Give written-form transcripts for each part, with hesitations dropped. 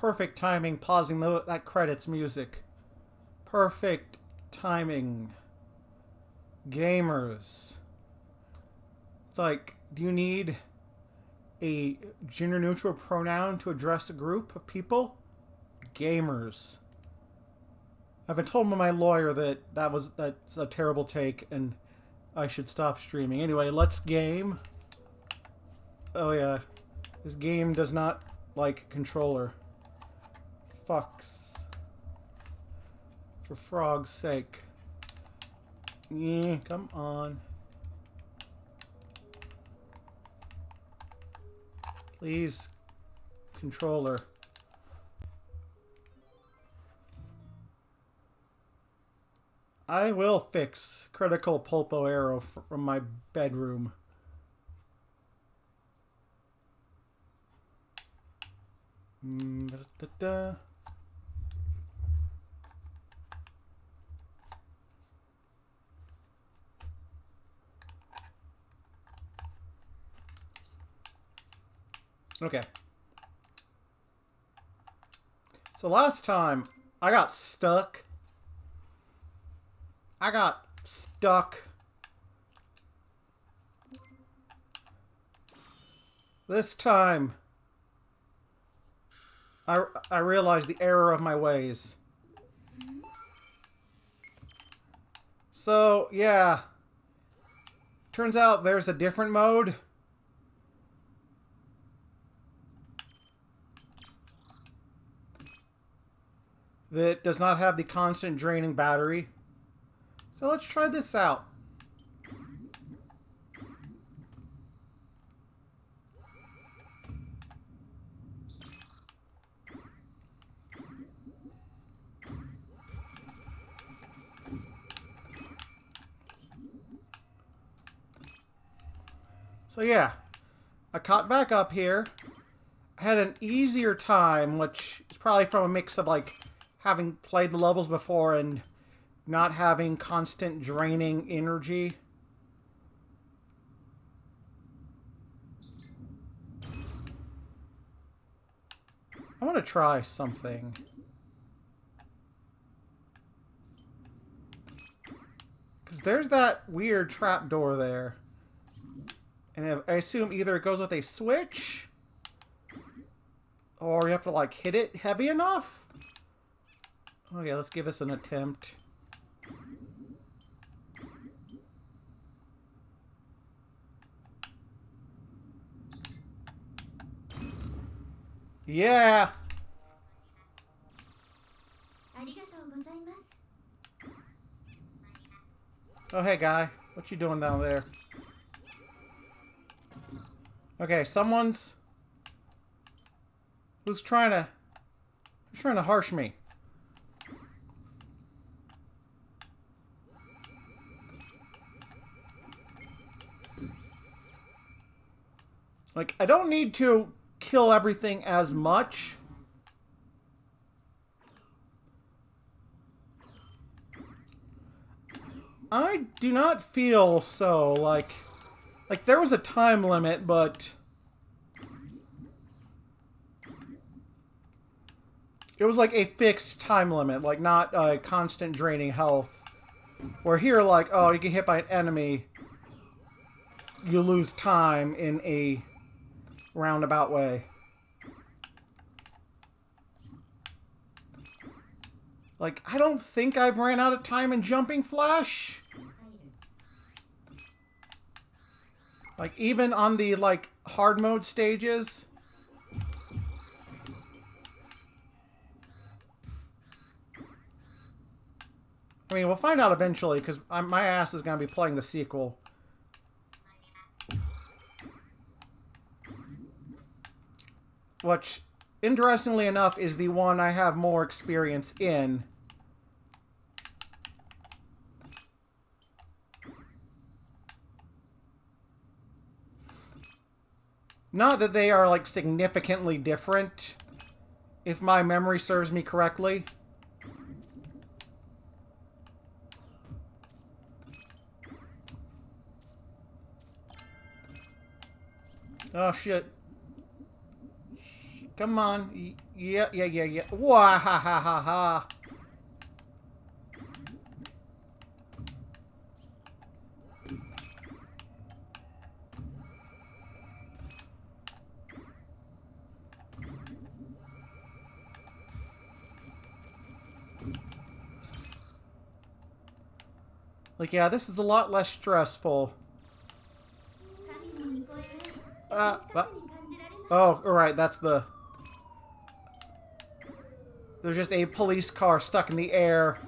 perfect timing pausing that credits music. Perfect timing. Gamers. It's like, do you need a gender-neutral pronoun to address a group of people? Gamers. I've been told by my lawyer that that's a terrible take and I should stop streaming. Anyway, let's game. Oh yeah. This game does not like controller. Fucks. For frog's sake. Yeah, come on. Please. Controller. I will fix critical Polpo arrow from my bedroom. Da-da-da. Okay. So last time I got stuck. This time I realized the error of my ways. So, yeah. Turns out there's a different mode. That does not have the constant draining battery. So let's try this out. So yeah, I caught back up here. I had an easier time, which is probably from a mix of like having played the levels before and not having constant draining energy. I want to try something. Because there's that weird trapdoor there. And I assume either it goes with a switch, or you have to like hit it heavy enough. Okay, let's give this an attempt. Yeah. Oh, hey, guy. What you doing down there? Okay, who's trying to harsh me. Like, I don't need to kill everything as much. I do not feel so, like there was a time limit, but it was like a fixed time limit, like not a constant draining health. Where here, like, oh, you get hit by an enemy, you lose time in a roundabout way. Like, I don't think I've ran out of time in Jumping Flash. Like, even on the, like, hard mode stages. I mean, we'll find out eventually, because my ass is going to be playing the sequel. Which, interestingly enough, is the one I have more experience in. Not that they are, like, significantly different, if my memory serves me correctly. Oh, shit. Come on. Yeah, yeah, yeah, yeah. Wah, ha, ha, ha, ha. Like, yeah, this is a lot less stressful. What? Oh, alright, that's the... There's just a police car stuck in the air.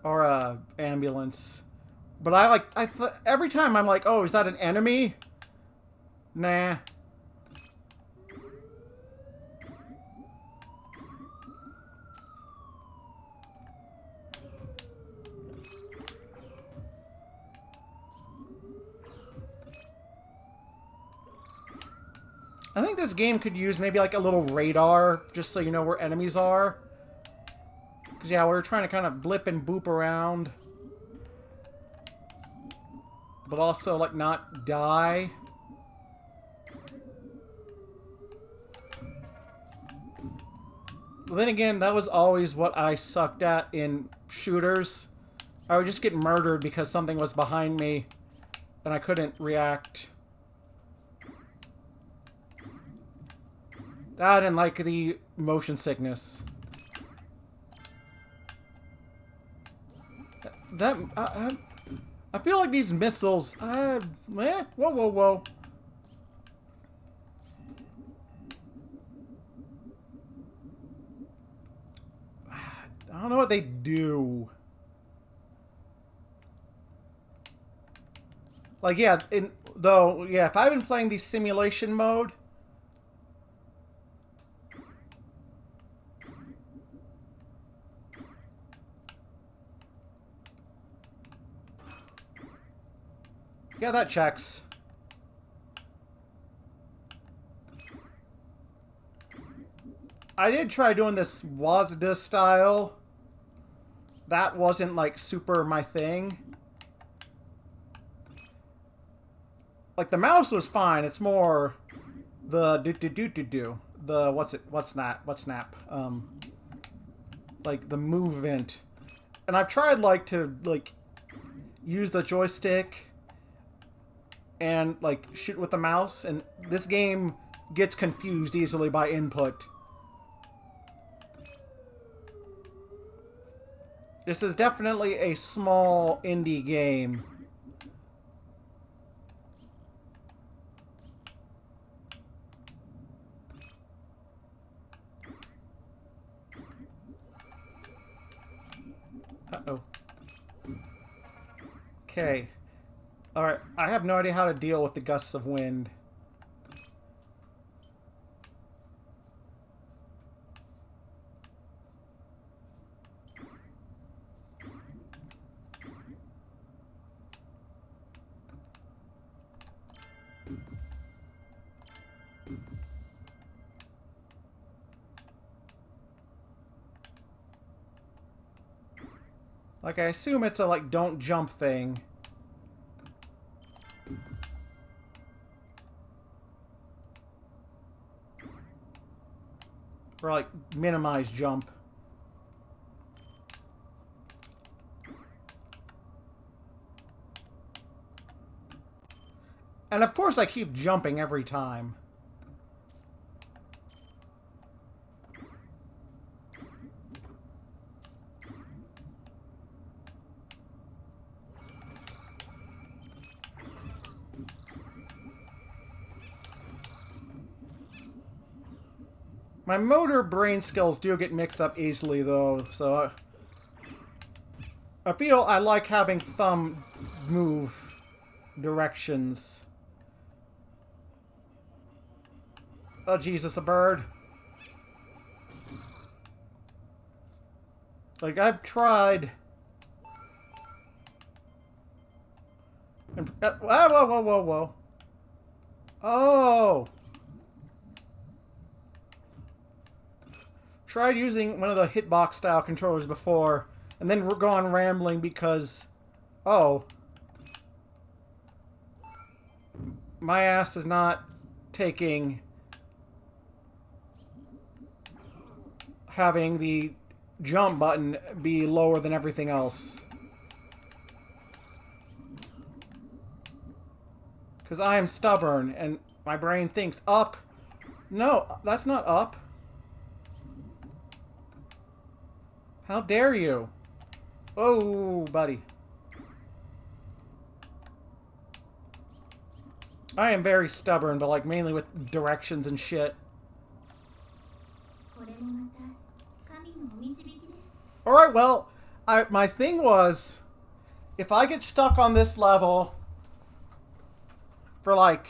Or a ambulance. But every time I'm like, oh, is that an enemy? Nah. I think this game could use maybe like a little radar, just so you know where enemies are. Because, yeah, we're trying to kind of blip and boop around. But also, like, not die. But then again, that was always what I sucked at in shooters. I would just get murdered because something was behind me and I couldn't react. That and, like, the motion sickness. I feel like these missiles, whoa, whoa, whoa. I don't know what they do. Like, yeah, if I've been playing the simulation mode, yeah, that checks. I did try doing this Wazda style. That wasn't, like, super my thing. Like, the mouse was fine. It's more the do-do-do-do-do. The, what's snap? Like, the movement. And I've tried, like, to, like, use the joystick and, like, shoot with the mouse. And this game gets confused easily by input. This is definitely a small indie game. Uh-oh. Okay. Alright, I have no idea how to deal with the gusts of wind. Like, I assume it's a, like, don't jump thing. Or, like, minimize jump. And of course I keep jumping every time. My motor brain skills do get mixed up easily, though, so I feel I like having thumb move directions. Oh, Jesus, a bird. Like, I've tried... whoa, whoa, whoa, whoa, whoa. Oh! Tried using one of the hitbox style controllers before, and then we're gone rambling because, oh, my ass is not taking having the jump button be lower than everything else. Because I am stubborn, and my brain thinks up. No, that's not up. How dare you? Oh, buddy. I am very stubborn, but like mainly with directions and shit. Alright, well, my thing was, if I get stuck on this level for like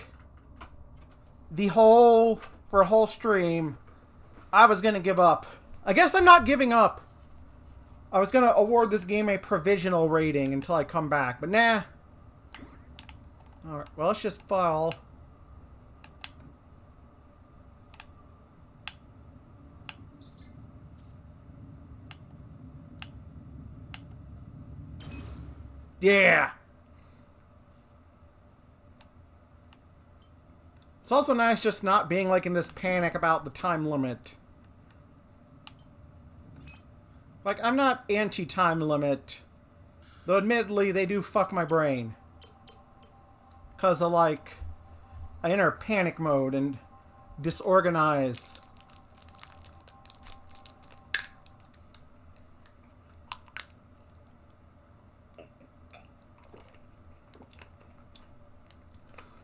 for a whole stream, I was gonna give up. I guess I'm not giving up. I was gonna award this game a provisional rating until I come back, but nah. Alright, well, let's just fall. Yeah! It's also nice just not being like in this panic about the time limit. Like, I'm not anti-time limit. Though admittedly, they do fuck my brain. Because of like, I enter panic mode and disorganize.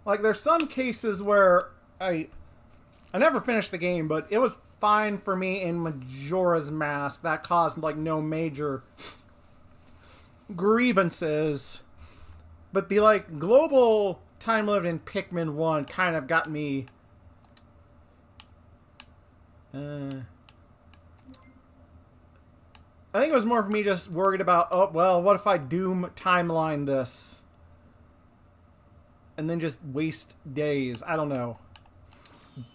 Like, there's some cases where I never finished the game, but it was fine for me in Majora's Mask. That caused, like, no major grievances. But the, like, global time limit in Pikmin 1 kind of got me... I think it was more for me just worried about, oh, well, what if I Doom timeline this? And then just waste days. I don't know.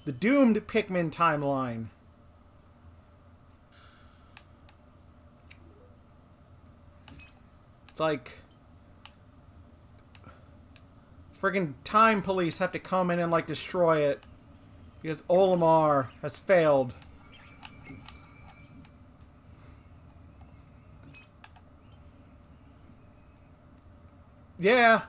The doomed Pikmin timeline. It's like... friggin' time police have to come in and, like, destroy it. Because Olimar has failed. Yeah.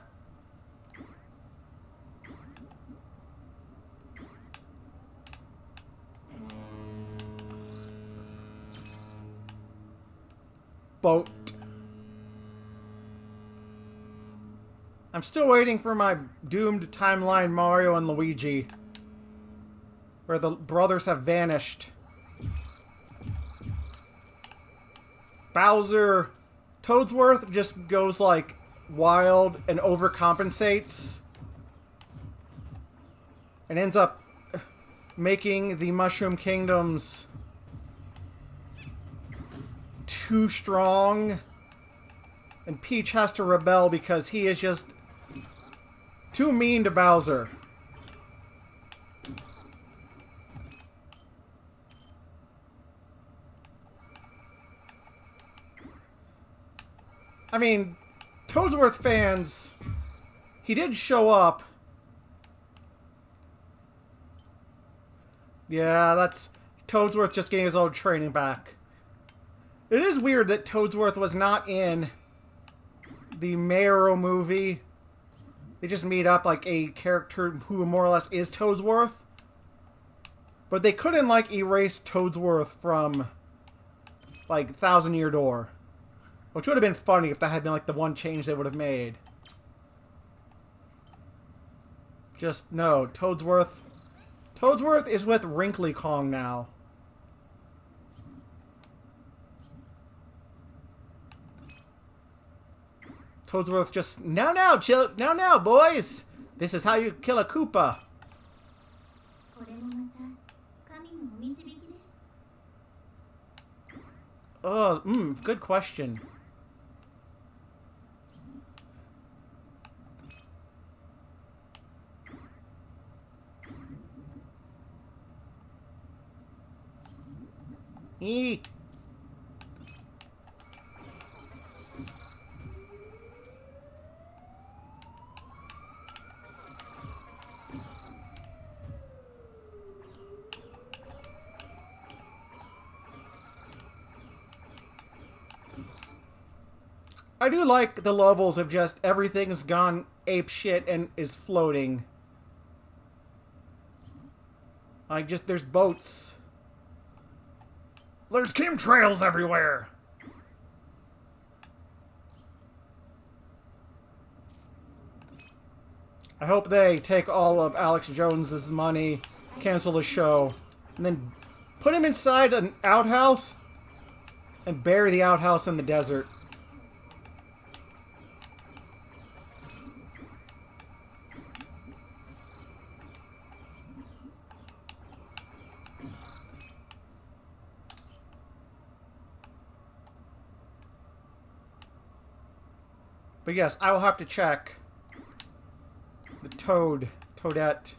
Boat. I'm still waiting for my doomed timeline Mario and Luigi, where the brothers have vanished. Bowser, Toadsworth just goes like wild and overcompensates and ends up making the Mushroom Kingdoms too strong, and Peach has to rebel because he is just too mean to Bowser. I mean, Toadsworth fans, he did show up. Yeah, that's Toadsworth just getting his old training back. It is weird that Toadsworth was not in the Mario movie. They just made up like a character who more or less is Toadsworth. But they couldn't like erase Toadsworth from like Thousand Year Door. Which would have been funny if that had been like the one change they would have made. Just no, Toadsworth. Toadsworth is with Wrinkly Kong now. Toadsworth just, now, chill, now, boys! This is how you kill a Koopa. Oh, good question. Eek. I do like the levels of just everything's gone ape shit and is floating. Like, just, there's boats. There's chemtrails everywhere! I hope they take all of Alex Jones's money, cancel the show, and then put him inside an outhouse and bury the outhouse in the desert. But yes, I will have to check the Toadette.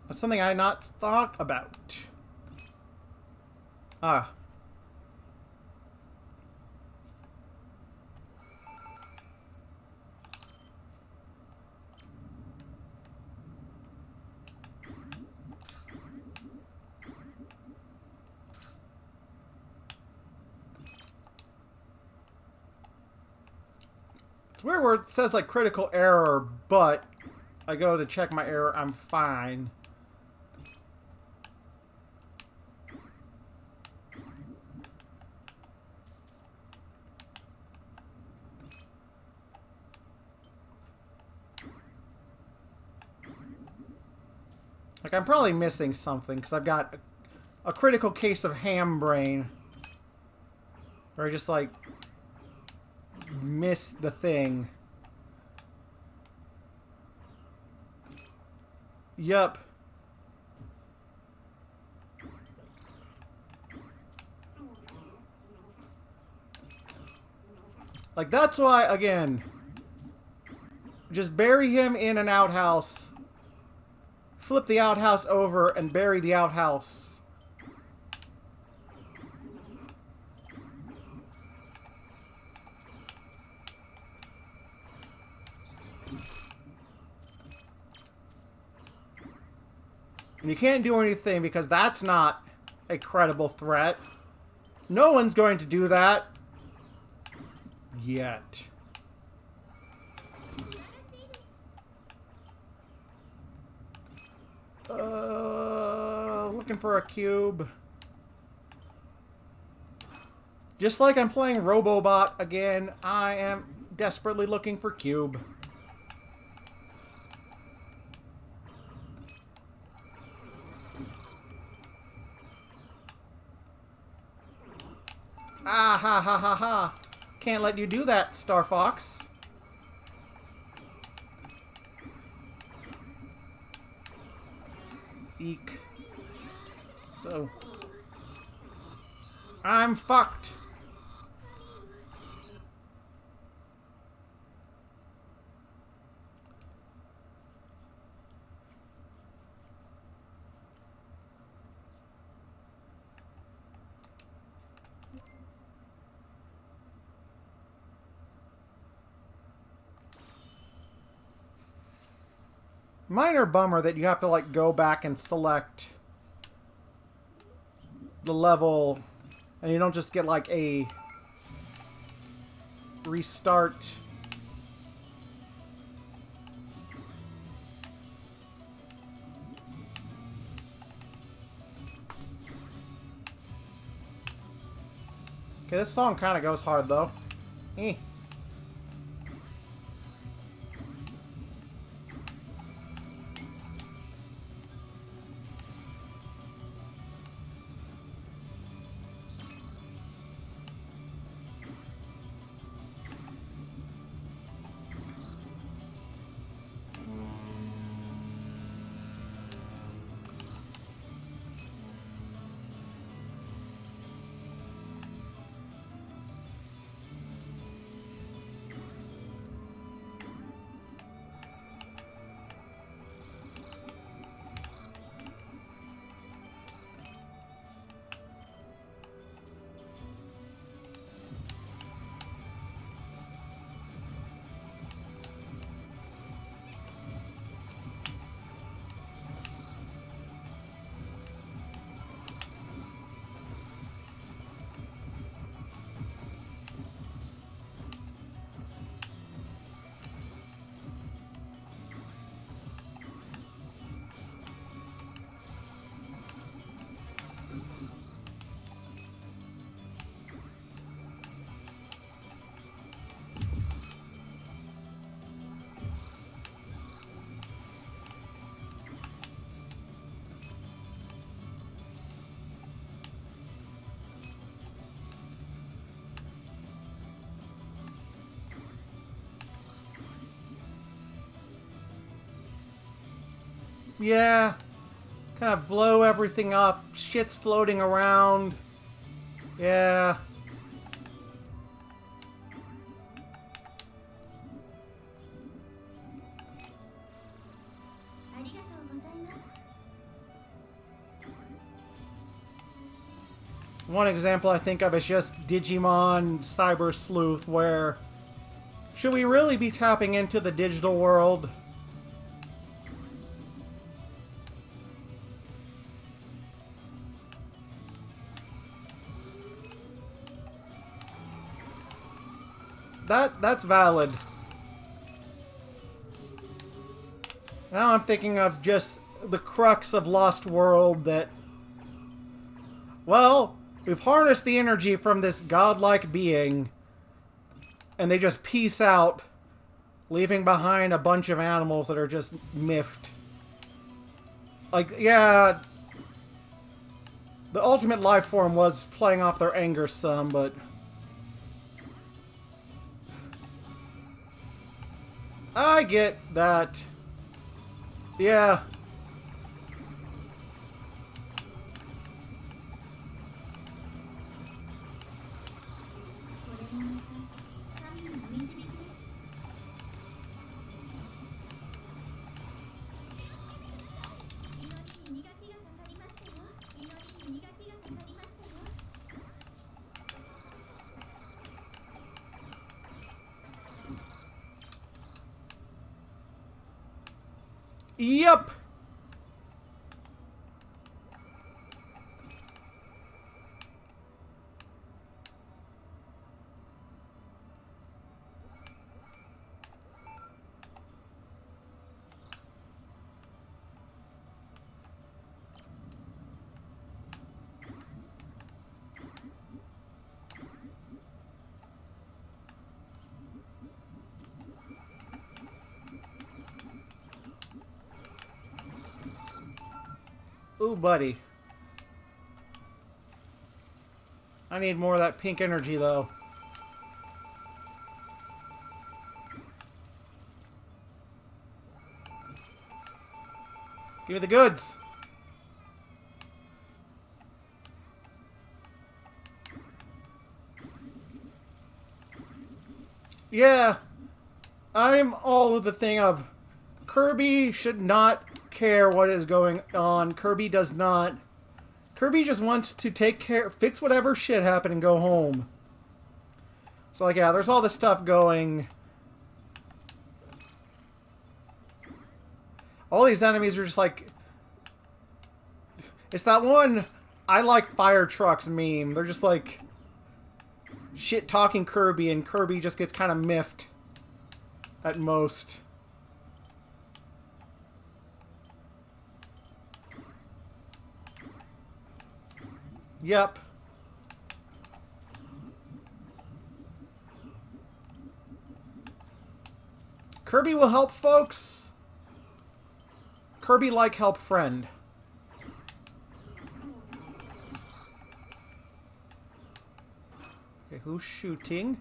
That's something I had not thought about. Ah. It's weird where it says like critical error, but I go to check my error, I'm fine. Like, I'm probably missing something, because I've got a critical case of ham brain. Where I just, like, miss the thing. Yup. Like, that's why, again, just bury him in an outhouse. Flip the outhouse over and bury the outhouse. And you can't do anything because that's not a credible threat. No one's going to do that. Yet. Looking for a cube. Just like I'm playing Robobot again, I am desperately looking for cube. Ah ha ha ha ha. Can't let you do that, Star Fox. Eek. So. I'm fucked. Minor bummer that you have to, like, go back and select the level and you don't just get, like, a restart. Okay, this song kind of goes hard, though. Eh. Yeah. Kind of blow everything up. Shit's floating around. Yeah. One example I think of is just Digimon Cyber Sleuth, where should we really be tapping into the digital world? That's valid. Now I'm thinking of just the crux of Lost World that, well, we've harnessed the energy from this godlike being, and they just peace out, leaving behind a bunch of animals that are just miffed. Like, yeah, the ultimate life form was playing off their anger some, but I get that. Yeah. Yep. Ooh, buddy. I need more of that pink energy, though. Give me the goods. Yeah. I'm all of the thing of Kirby should not care what is going on. Kirby does not. Kirby just wants to take care, fix whatever shit happened and go home. So, like, yeah, there's all this stuff going. All these enemies are just like... It's that one I like fire trucks meme. They're just like shit-talking Kirby, and Kirby just gets kind of miffed at most. Yep. Kirby will help folks. Kirby like help friend. Okay, who's shooting?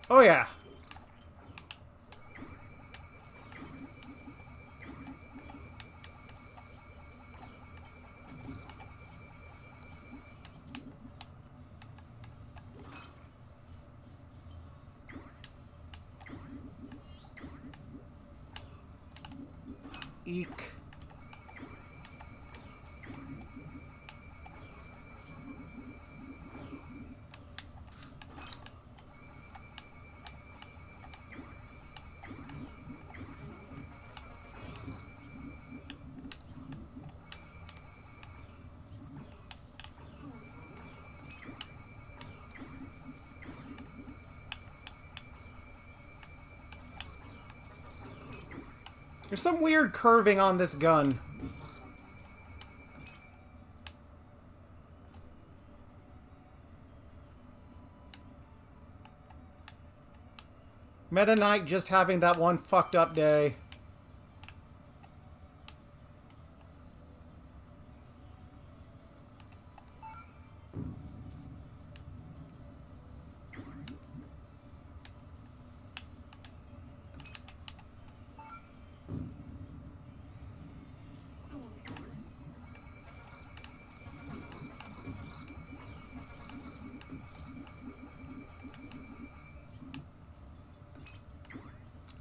Oh yeah. Eek. There's some weird curving on this gun. Meta Knight just having that one fucked up day.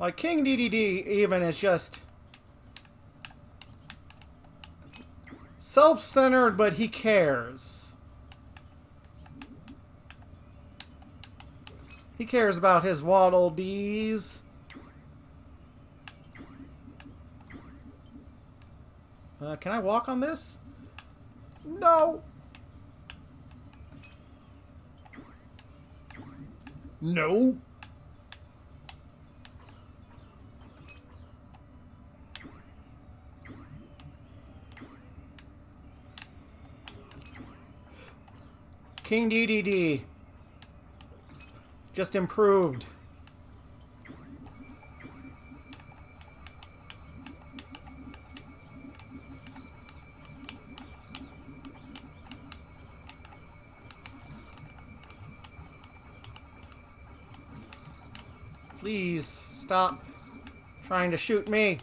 Like, King DDD even is just self-centered, but he cares. He cares about his Waddle Dees. Can I walk on this? No! No! King DDD. Just improved. Please stop trying to shoot me.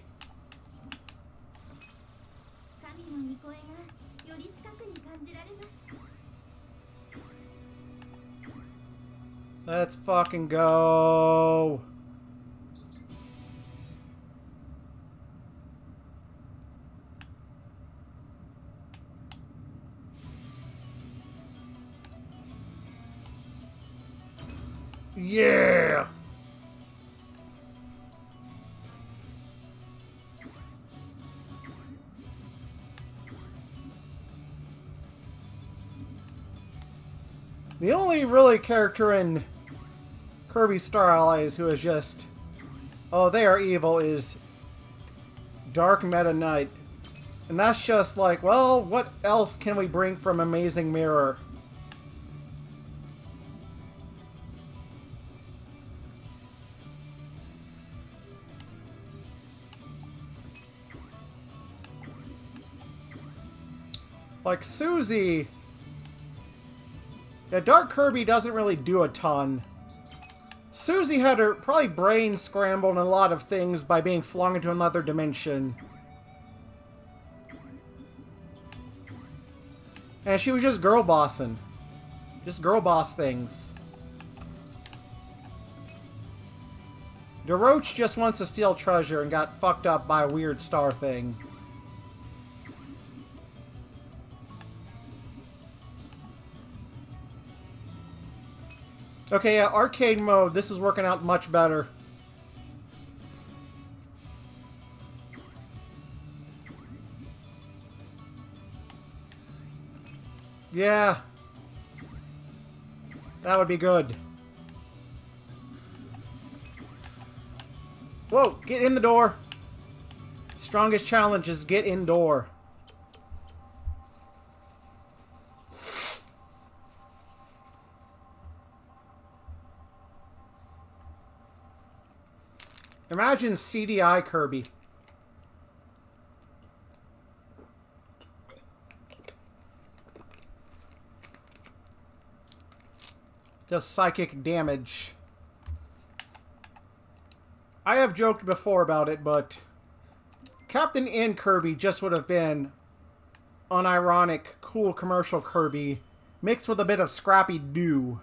Let's fucking go. Yeah. The only really character in Kirby Star Allies who is just, oh, they are evil, is Dark Meta Knight. And that's just like, well, what else can we bring from Amazing Mirror? Like Susie. Yeah, Dark Kirby doesn't really do a ton. Susie had her probably brain scrambled in a lot of things by being flung into another dimension. And she was just girl bossing. Just girl boss things. DeRoach just wants to steal treasure and got fucked up by a weird star thing. Okay, yeah, arcade mode. This is working out much better. Yeah. That would be good. Whoa, get in the door. Strongest challenge is get indoor. Imagine CDI Kirby. Just psychic damage. I have joked before about it, but Captain N Kirby just would have been unironic, cool commercial Kirby mixed with a bit of Scrappy Doo.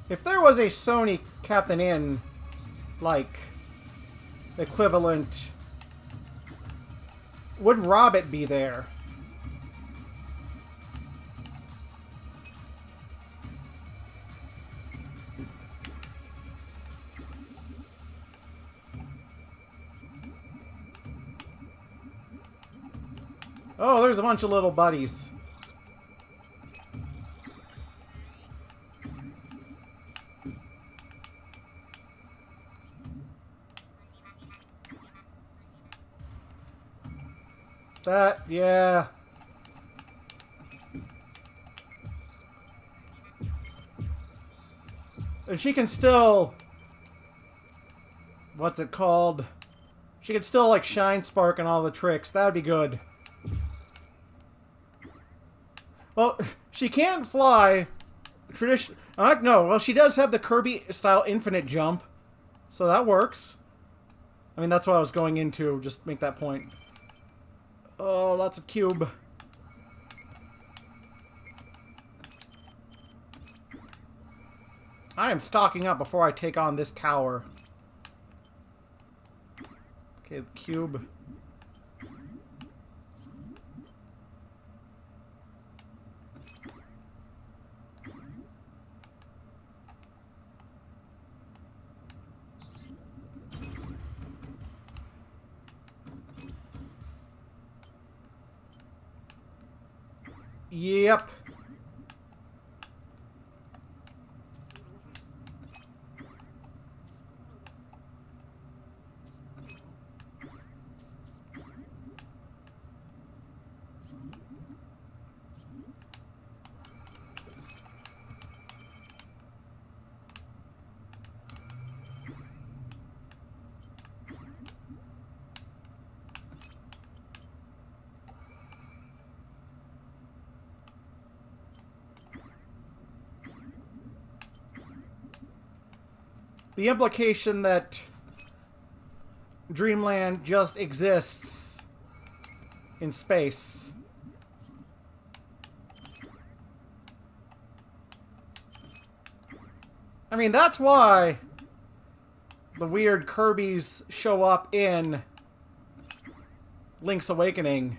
If there was a Sony Captain N, like, equivalent, would Robbit be there? Oh, there's a bunch of little buddies. That, yeah. She can still... What's it called? She can still, like, shine spark and all the tricks. That would be good. Well, she can't fly. No, well, she does have the Kirby-style infinite jump. So that works. I mean, that's what I was going into. Just make that point. Oh, lots of cube. I am stocking up before I take on this tower. Okay, the cube. Yep. The implication that Dreamland just exists in space. I mean, that's why the weird Kirbys show up in Link's Awakening.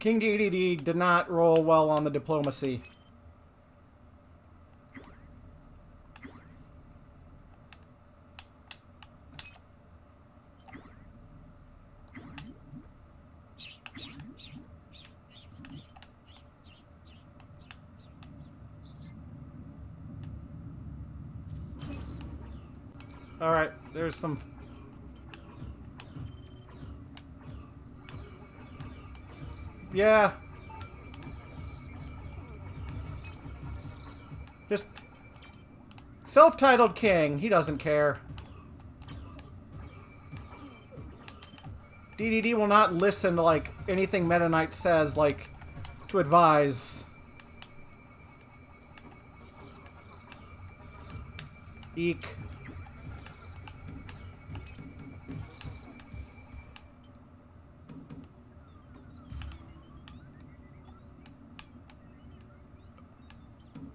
King DDD did not roll well on the diplomacy. Alright, there's some... Yeah. Just... Self-titled king. He doesn't care. DDD will not listen to, like, anything Meta Knight says, like, to advise. Eek.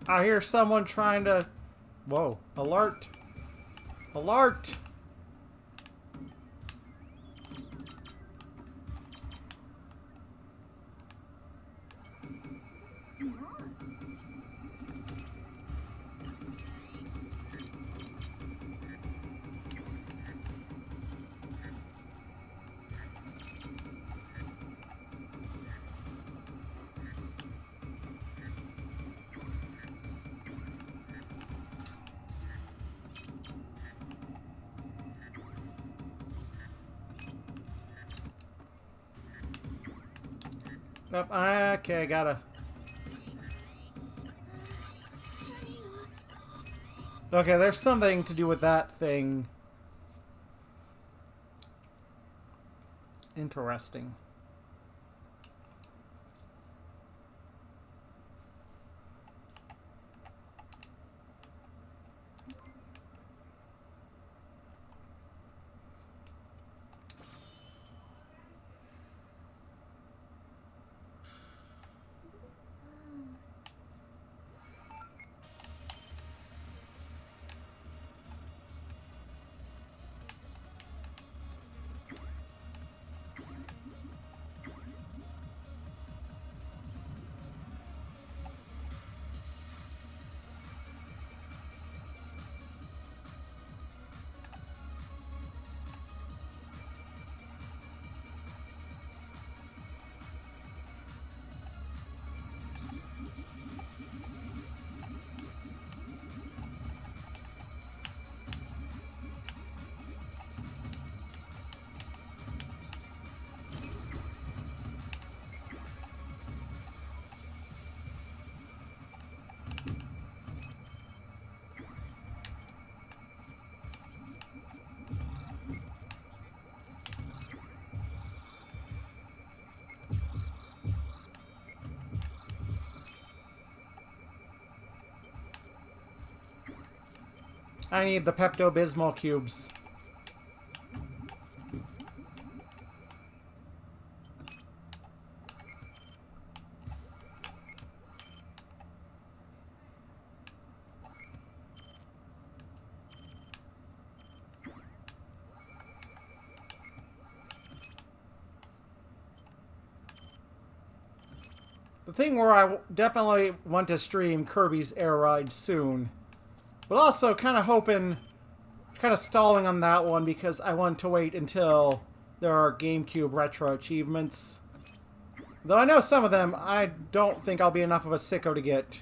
I hear someone trying to... Whoa. Alert. Alert! Yep, okay, gotta... Okay, there's something to do with that thing. Interesting. I need the Pepto-Bismol cubes. The thing where I definitely want to stream Kirby's Air Ride soon. But also kind of hoping, kind of stalling on that one because I want to wait until there are GameCube retro achievements. Though I know some of them, I don't think I'll be enough of a sicko to get.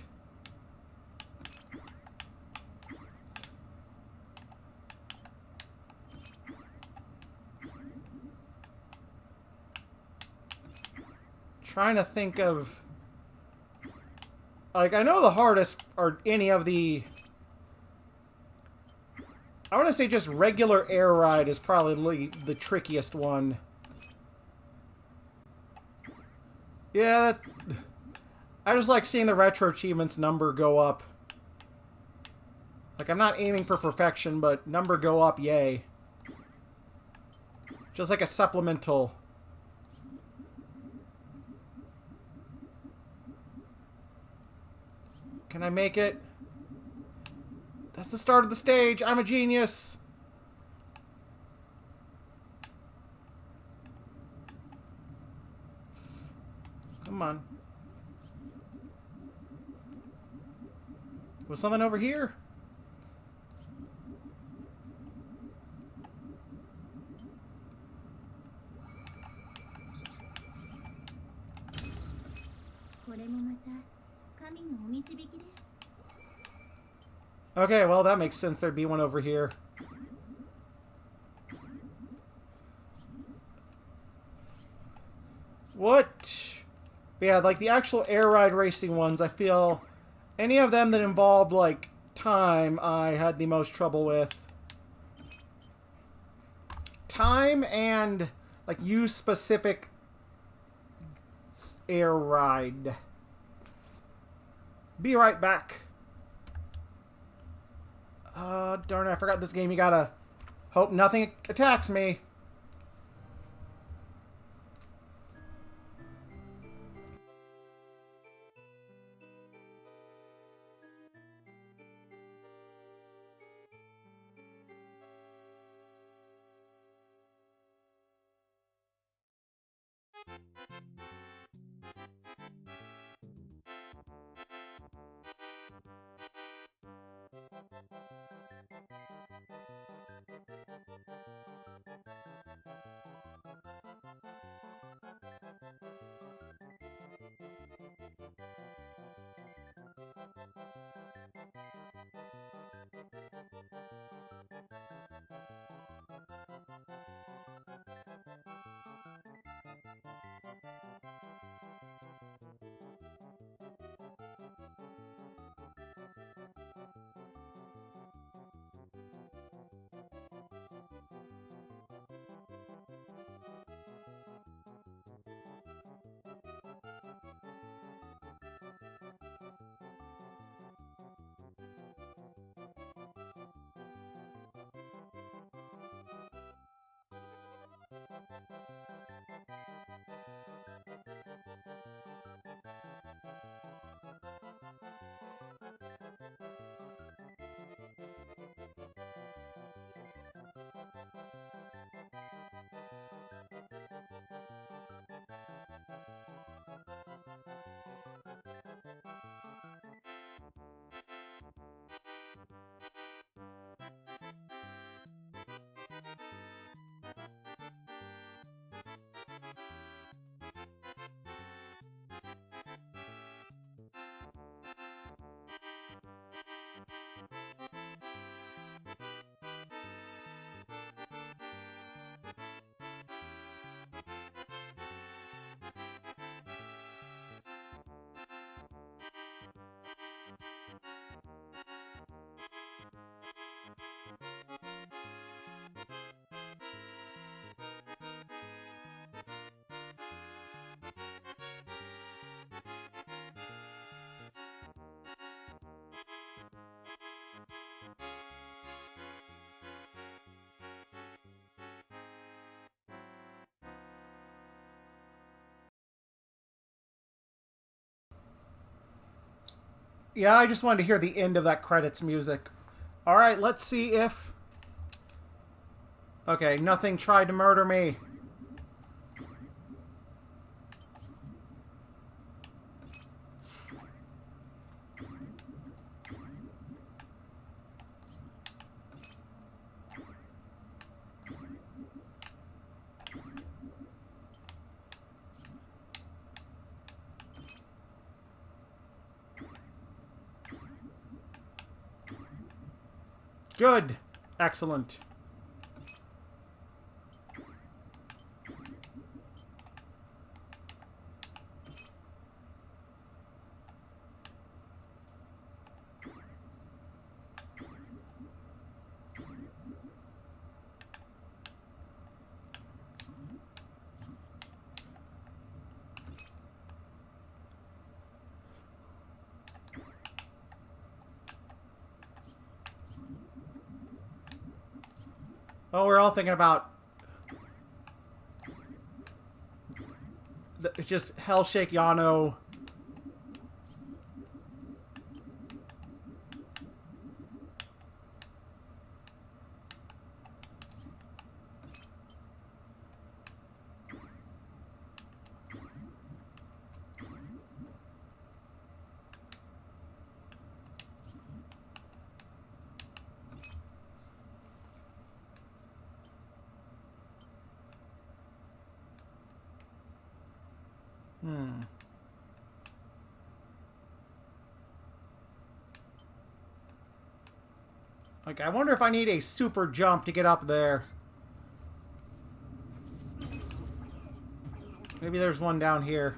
Trying to think of... Like, I know the hardest are any of the... I want to say just regular Air Ride is probably the trickiest one. Yeah, I just like seeing the retro achievements number go up. Like, I'm not aiming for perfection, but number go up, yay. Just like a supplemental. Can I make it? That's the start of the stage. I'm a genius. Come on. Was something over here? Okay, well, that makes sense. There'd be one over here. What? Yeah, like the actual air ride racing ones, I feel any of them that involved, like, time, I had the most trouble with. Time and, like, use specific air ride. Be right back. Darn it, I forgot this game. You gotta hope nothing attacks me. Yeah, I just wanted to hear the end of that credits music. Alright, let's see if... Okay, nothing tried to murder me. Good. Excellent. Oh, we're all thinking about... just Hellshake Yano. Like, I wonder if I need a super jump to get up there. Maybe there's one down here.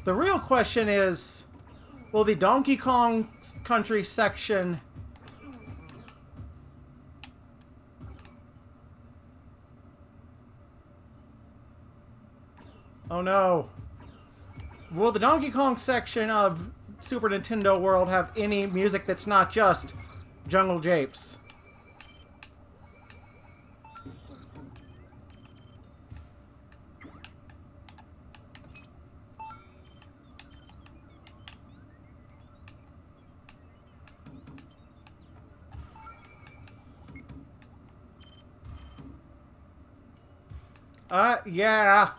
The real question is, will the Donkey Kong Country section... Oh no. Will the Donkey Kong section of Super Nintendo World have any music that's not just Jungle Japes? Yeah.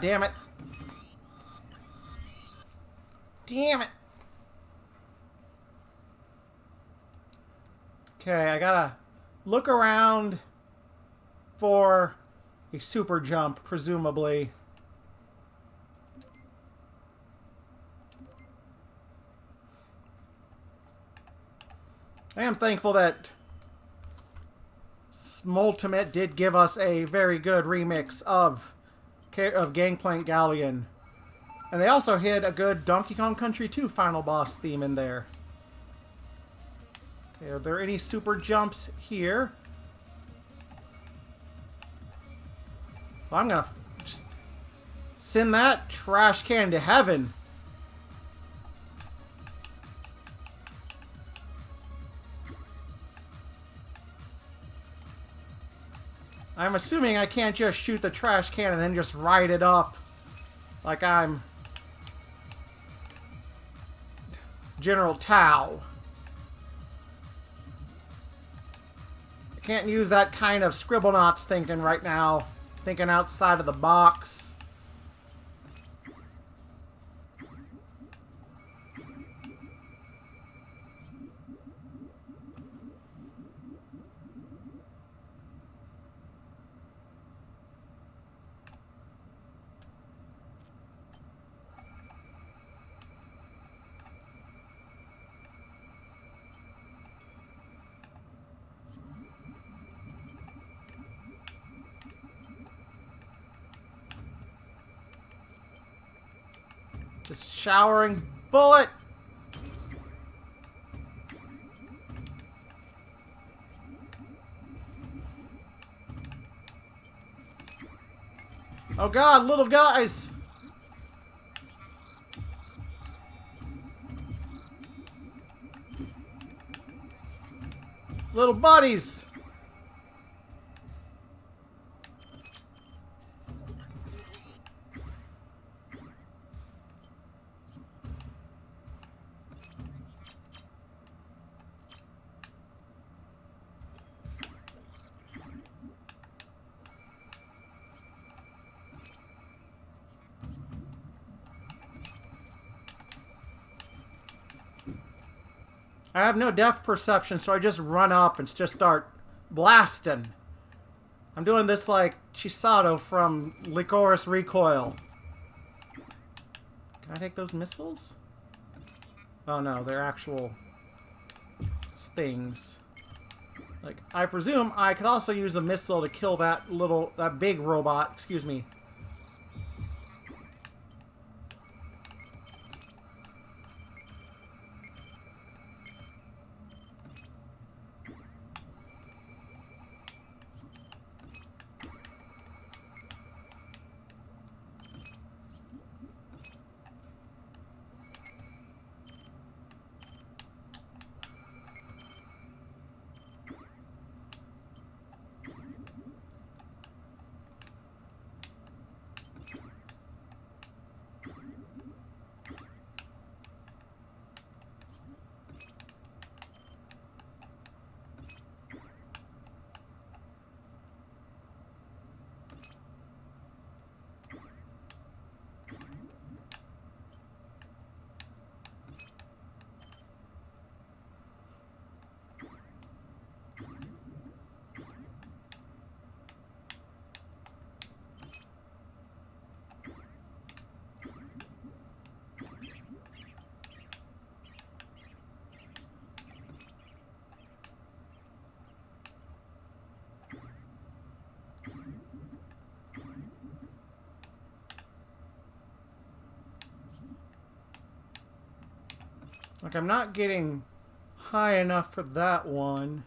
Damn it. Damn it. Okay, I gotta look around for a super jump, presumably. I am thankful that Smultimate did give us a very good remix of Gangplank Galleon. And they also hid a good Donkey Kong Country 2 final boss theme in there. Okay, are there any super jumps here? Well, I'm gonna just send that trash can to heaven. I'm assuming I can't just shoot the trash can and then just ride it up like I'm General Tao. I can't use that kind of Scribblenauts thinking right now. Thinking outside of the box. Just showering bullet. Oh god, little guys. Little buddies. I have no depth perception, so I just run up and just start blasting. I'm doing this like Chisato from Licorice Recoil. Can I take those missiles? Oh no, they're actual things. Like, I presume I could also use a missile to kill that big robot, excuse me. Like, I'm not getting high enough for that one.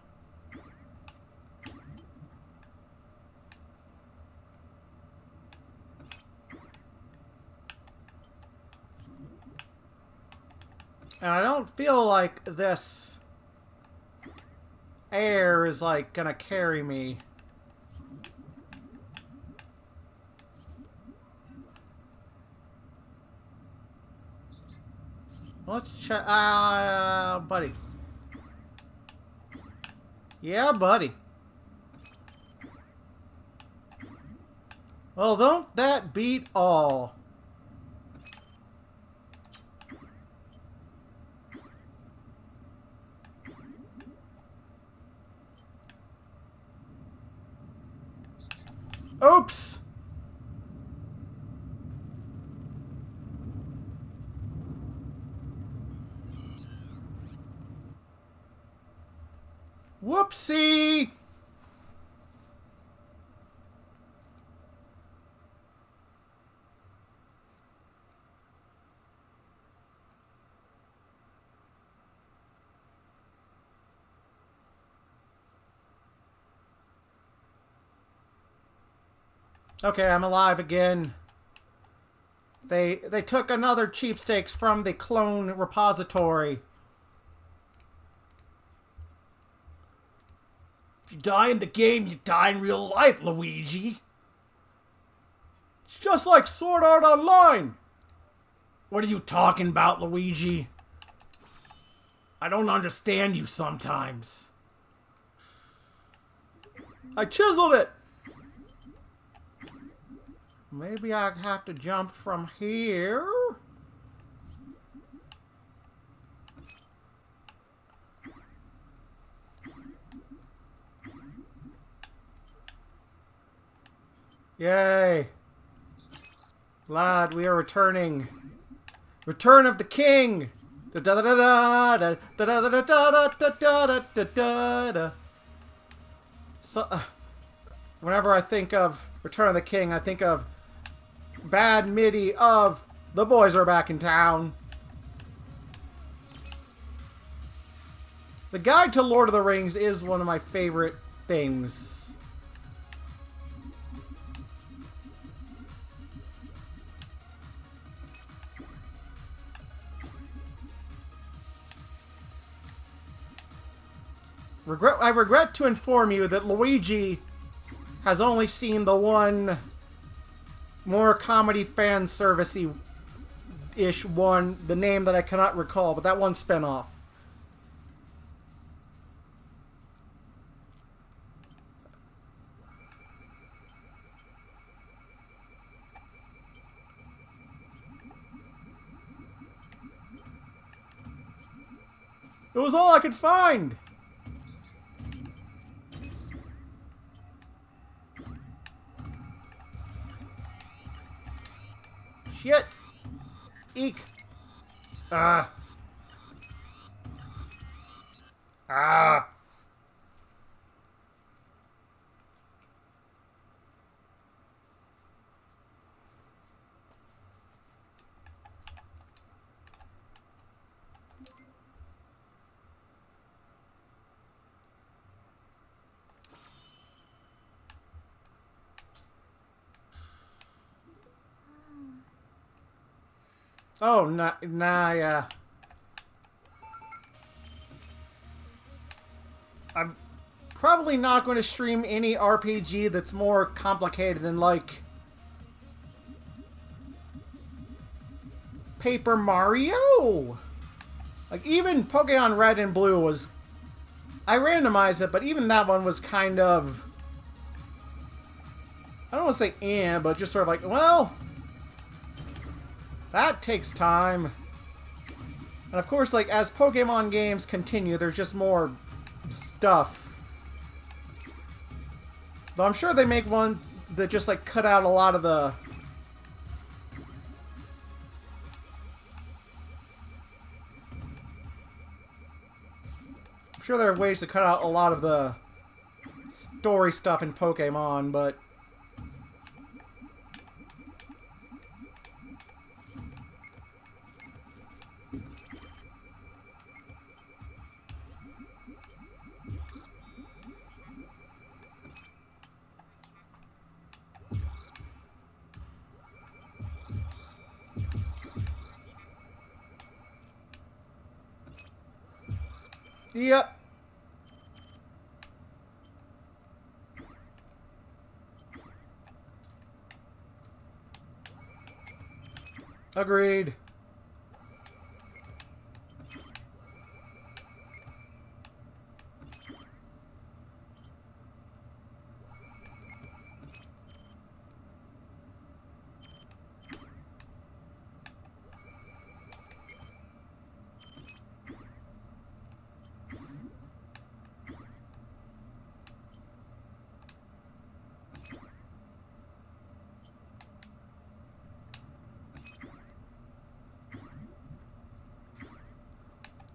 And I don't feel like this air is, like, gonna carry me. Let's check. Buddy. Yeah, buddy. Well, don't that beat all? Oops! Whoopsie! Okay, I'm alive again. They took another cheapsteaks from the clone repository. If you die in the game, you die in real life, Luigi. It's just like Sword Art Online. What are you talking about, Luigi? I don't understand you sometimes. I chiseled it! Maybe I have to jump from here? Yay! Glad we are returning. Return of the King! Da da da da da da da da da da da da da da. So, whenever I think of Return of the King, I think of bad MIDI of The boys are back in town. The Guide to Lord of the Rings is one of my favorite things. I regret to inform you that Luigi has only seen the one more comedy fan servicey-ish one, the name that I cannot recall, but that one spinoff. It was all I could find! Shit! Eek! Ah! Ah! Oh, yeah. I'm probably not going to stream any RPG that's more complicated than, like, Paper Mario! Like, even Pokemon Red and Blue was... I randomized it, but even that one was kind of... I don't want to say but just sort of like, well... That takes time. And of course, like, as Pokemon games continue, there's just more stuff. Though I'm sure they make one that just, like, cut out a lot of the... I'm sure there are ways to cut out a lot of the story stuff in Pokemon, but... Yep. Agreed.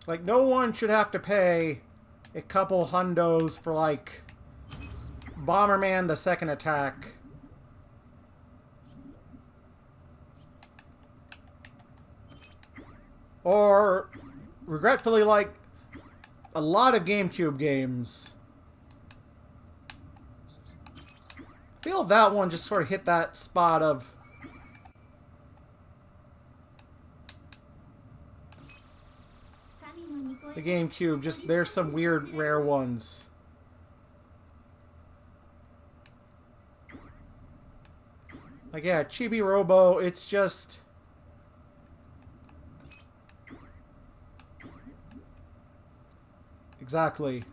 Like, no one should have to pay a couple hundos for, like, Bomberman the Second Attack. Or, regretfully, like, a lot of GameCube games. I feel that one just sort of hit that spot of... the GameCube, just there's some weird rare ones. Like, yeah, Chibi Robo, it's just... Exactly.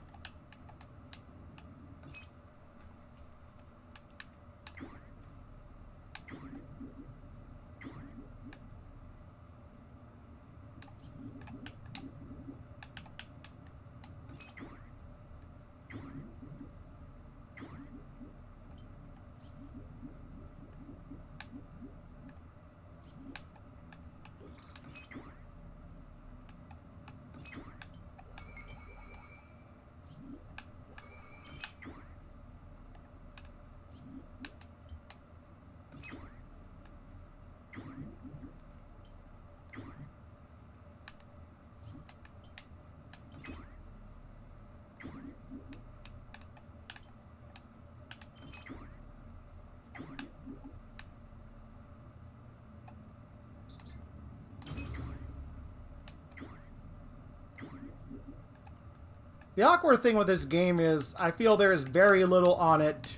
The awkward thing with this game is I feel there is very little on it.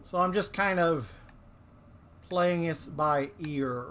So I'm just kind of playing this by ear.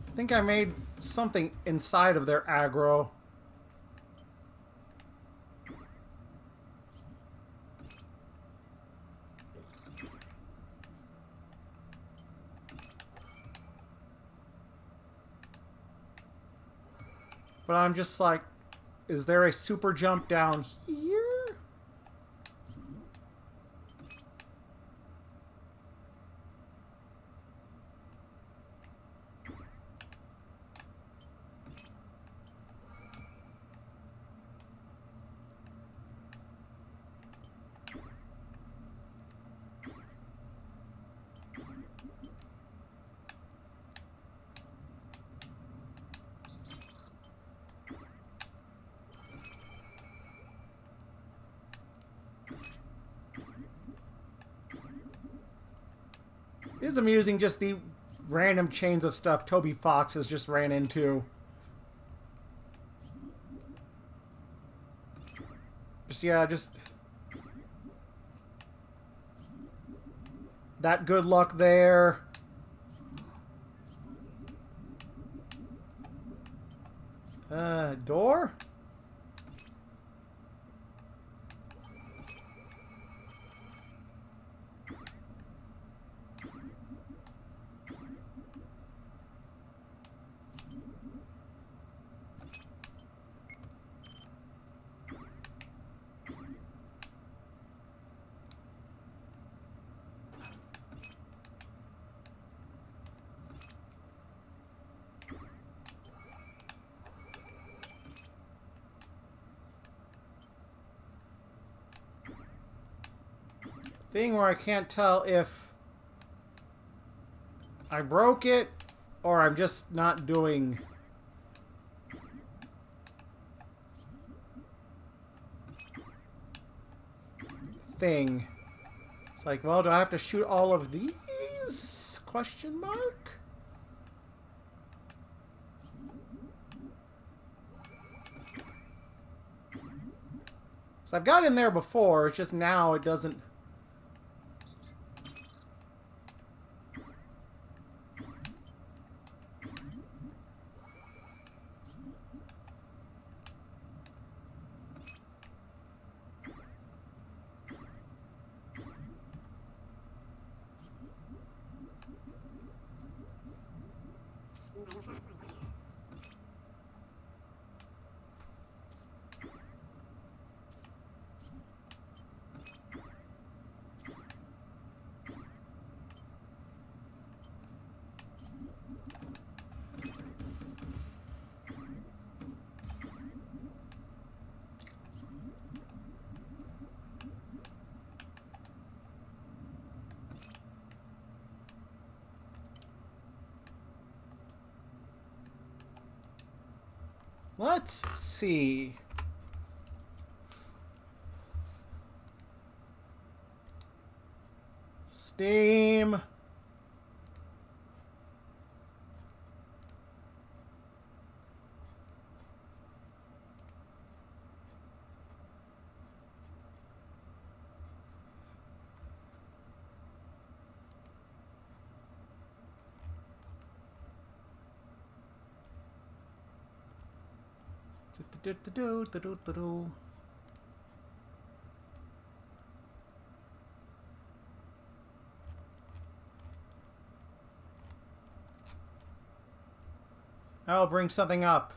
I think I made something inside of their aggro. But I'm just like, is there a super jump down here? It is amusing just the random chains of stuff Toby Fox has just ran into. Just that good luck there. Door? Thing where I can't tell if I broke it or I'm just not doing thing. It's like, well, do I have to shoot all of these? Question mark? So I've got in there before, it's just now it doesn't. Let's see. Steam. I'll bring something up.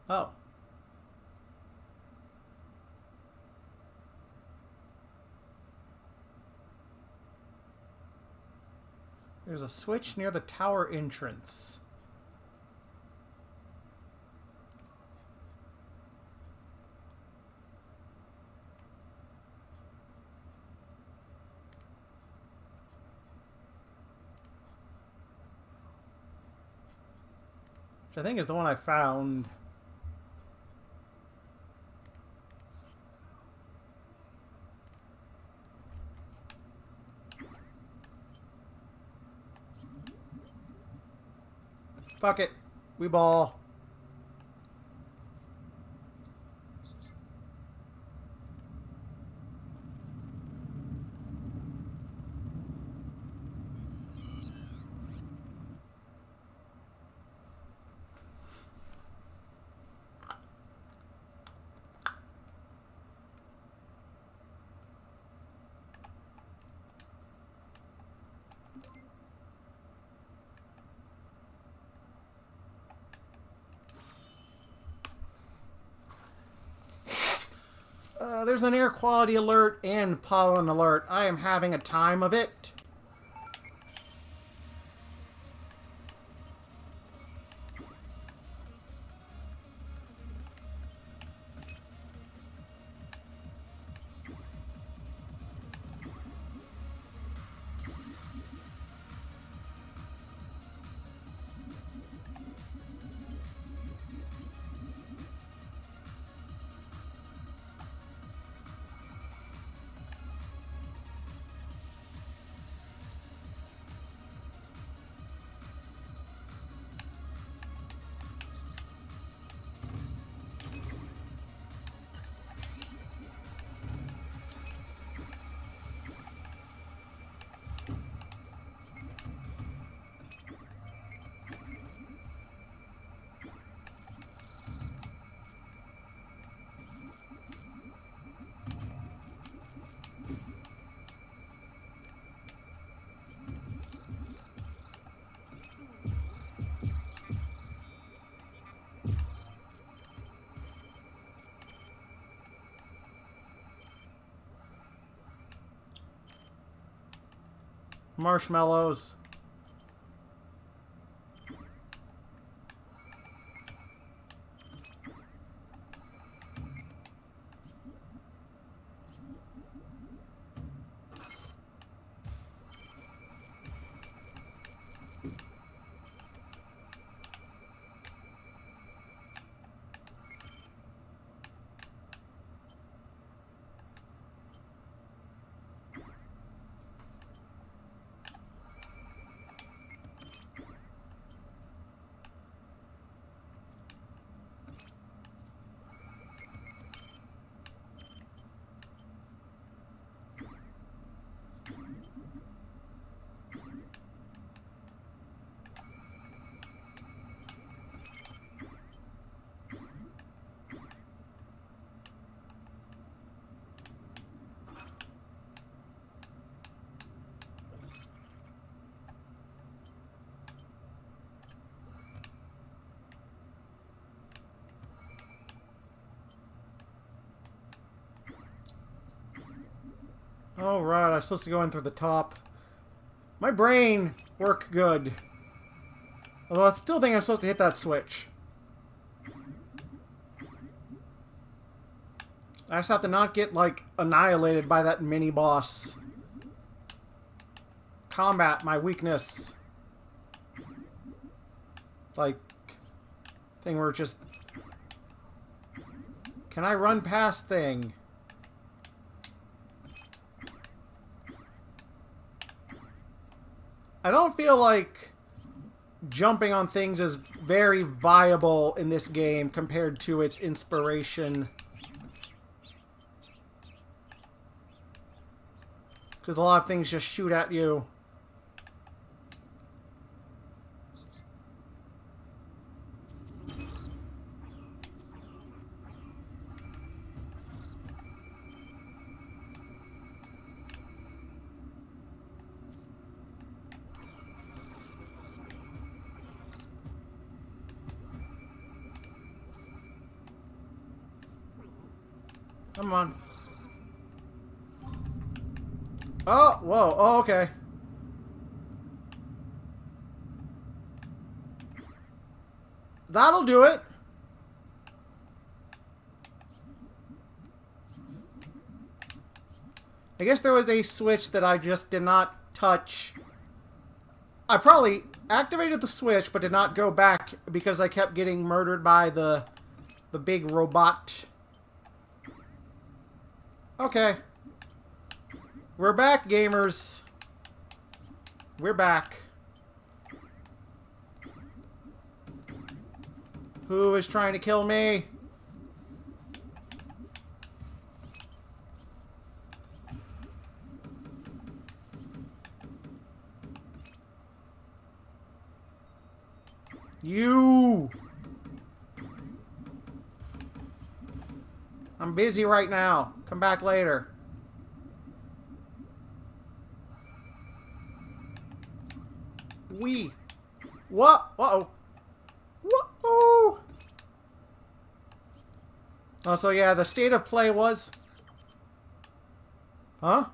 Oh. There's a switch near the tower entrance. Which I think is the one I found. Fuck it. We ball. There's an air quality alert and pollen alert. I am having a time of it. Marshmallows. Oh, right. I'm supposed to go in through the top. My brain worked good. Although I still think I'm supposed to hit that switch. I just have to not get, like, annihilated by that mini-boss. Combat, my weakness. Like, thing where it just... Can I run past thing? I don't feel like jumping on things is very viable in this game compared to its inspiration. Because a lot of things just shoot at you. Come on. Oh, whoa. Oh, okay. That'll do it. I guess there was a switch that I just did not touch. I probably activated the switch, but did not go back because I kept getting murdered by the big robot. Okay. We're back, gamers. We're back. Who is trying to kill me? You! I'm busy right now. Come back later. What? Uh-oh. Whoa! Oh, so yeah, the state of play was... Huh?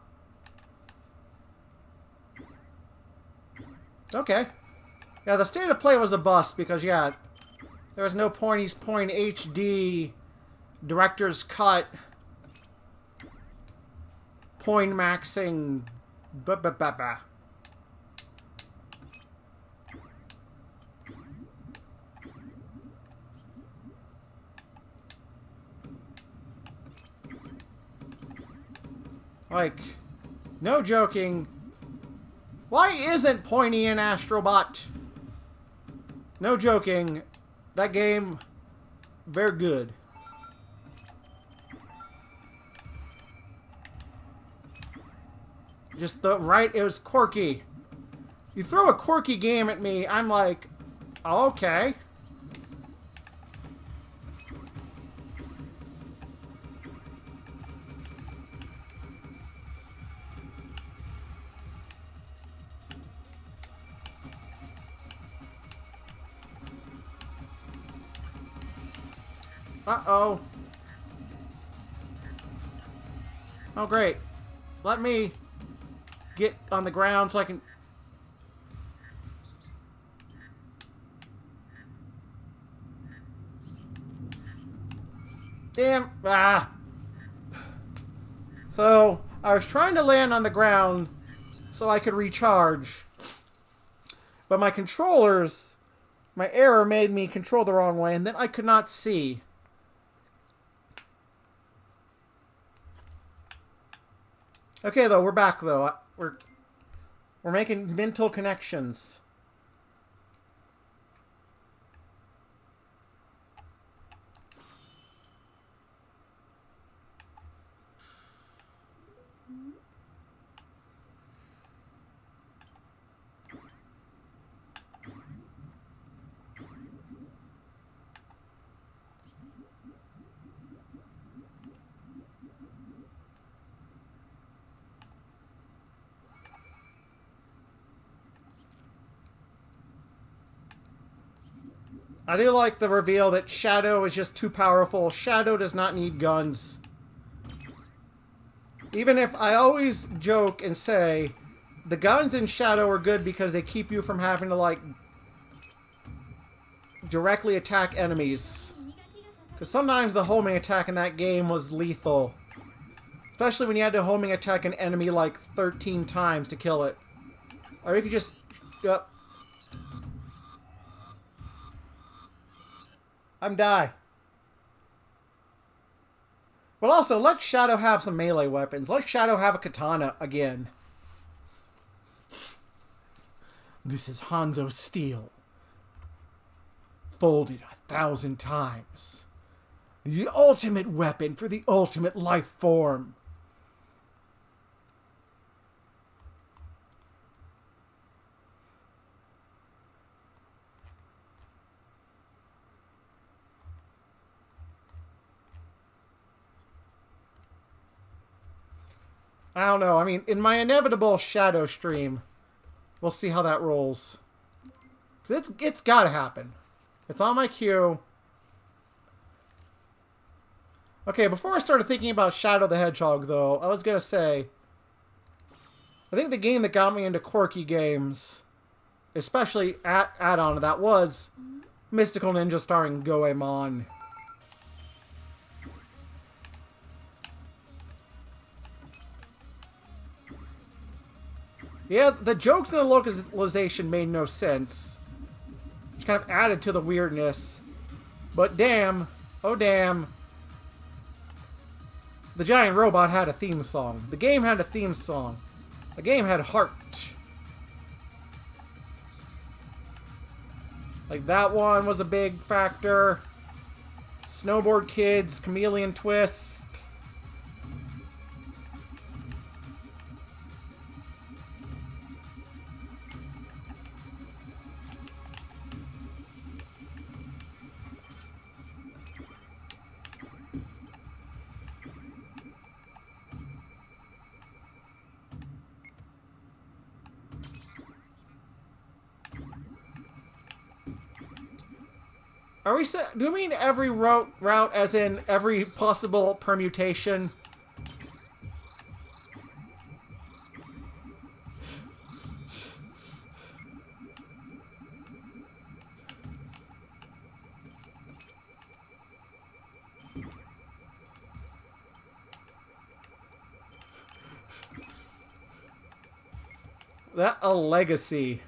Okay. Yeah, the state of play was a bust because, yeah, there was no point HD director's cut point maxing like, no joking. Why isn't Pointy an Astrobot? No joking. That game, very good. Just the right, it was quirky. You throw a quirky game at me, I'm like, okay. Uh-oh. Oh, great. Let me get on the ground so I can... Damn. Ah. So, I was trying to land on the ground so I could recharge. But my controllers... My error made me control the wrong way, and then I could not see. Okay, though, we're back, though. We're making mental connections. I do like the reveal that Shadow is just too powerful. Shadow does not need guns. Even if I always joke and say the guns in Shadow are good because they keep you from having to, like, directly attack enemies. Because sometimes the homing attack in that game was lethal. Especially when you had to homing attack an enemy like 13 times to kill it. Or you could just... I'm die. But also, let Shadow have some melee weapons. Let Shadow have a katana again. This is Hanzo's steel. Folded 1,000 times. The ultimate weapon for the ultimate life form. I don't know. I mean, in my inevitable Shadow stream, we'll see how that rolls. 'Cause it's got to happen. It's on my queue. Okay, before I started thinking about Shadow the Hedgehog, though, I was gonna say, I think the game that got me into quirky games, especially add-on to that, was Mystical Ninja starring Goemon. Yeah, the jokes in the localization made no sense. Which kind of added to the weirdness. But damn, oh damn, the giant robot had a theme song. The game had a theme song. The game had heart. Like, that one was a big factor. Snowboard Kids, Chameleon Twist. Are we do we mean every route as in every possible permutation? That a legacy.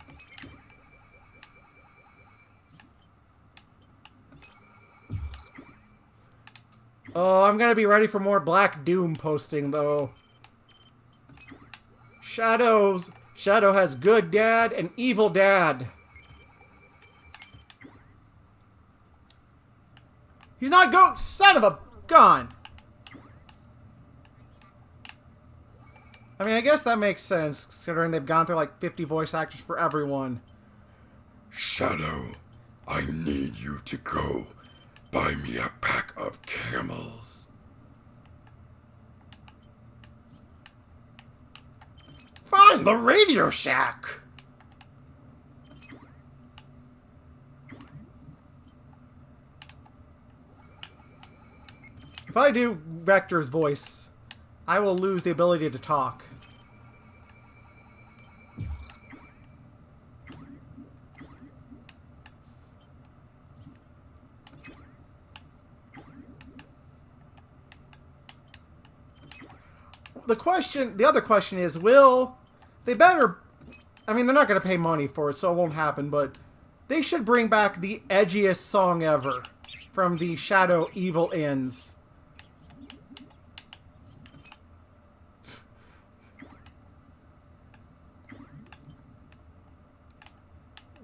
Oh, I'm gonna be ready for more Black Doom posting, though. Shadow has good dad and evil dad. He's not son of a gun. I mean, I guess that makes sense, considering they've gone through like 50 voice actors for everyone. Shadow, I need you to go buy me a pack of camels. Find the Radio Shack! If I do Vector's voice, I will lose the ability to talk. The other question is, will they better? I mean, they're not going to pay money for it, so it won't happen. But they should bring back the edgiest song ever from the Shadow Evil Ends.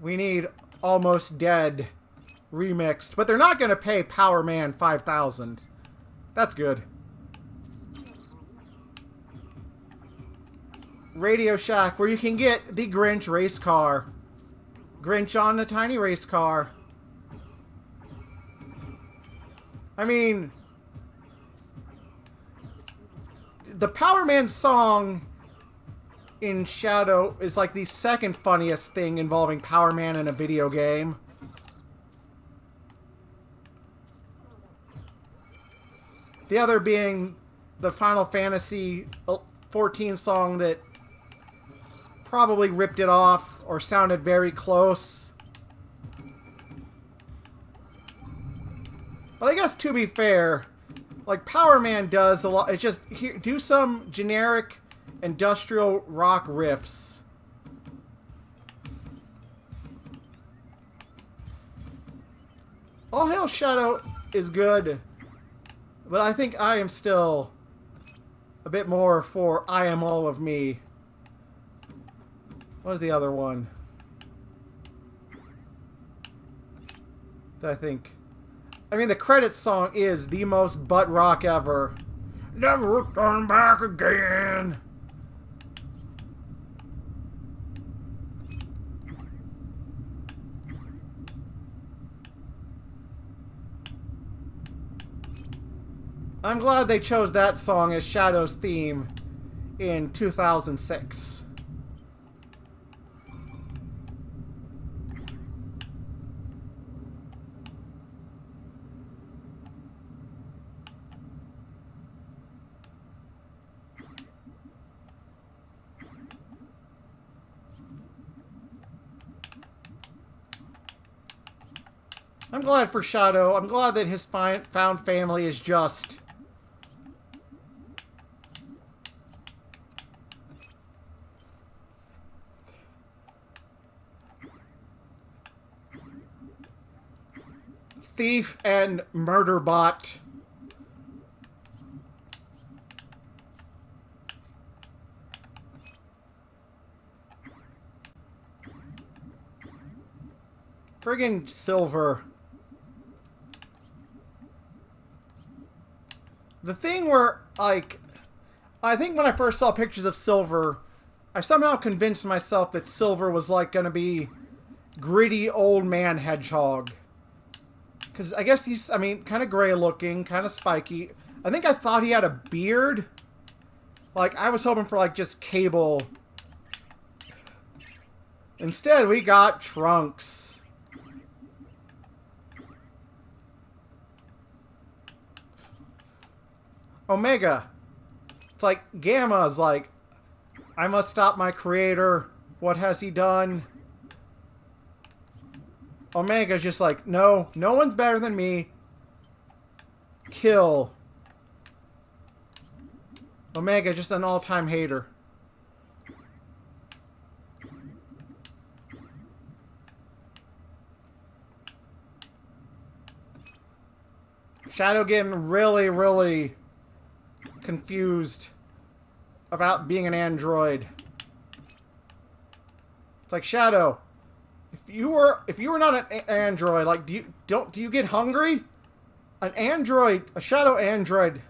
We need Almost Dead remixed, but they're not going to pay Power Man 5,000. That's good. Radio Shack, where you can get the Grinch race car. Grinch on a tiny race car. I mean, the Power Man song in Shadow is like the second funniest thing involving Power Man in a video game. The other being the Final Fantasy 14 song that probably ripped it off or sounded very close. But I guess to be fair, like Power Man does a lot. It's just do some generic industrial rock riffs. All Hail Shadow is good, but I think I am still a bit more for I Am All of Me. What was the other one? I think. I mean, the credits song is the most butt rock ever. Never turn back again. I'm glad they chose that song as Shadow's theme in 2006. I'm glad for Shadow. I'm glad that his found family is just. Thief and murder bot. Friggin' Silver. The thing where, like, I think when I first saw pictures of Silver, I somehow convinced myself that Silver was, like, gonna be gritty old man hedgehog. Because I guess he's, I mean, kind of gray looking, kind of spiky. I think I thought he had a beard. Like, I was hoping for, like, just Cable. Instead, we got Trunks. Omega. It's like, Gamma's like, I must stop my creator. What has he done? Omega's just like, no, no one's better than me. Kill. Omega, just an all-time hater. Shadow getting really, really confused about being an android. It's like, Shadow, if you were not an android, like, do you get hungry? An android, a Shadow android,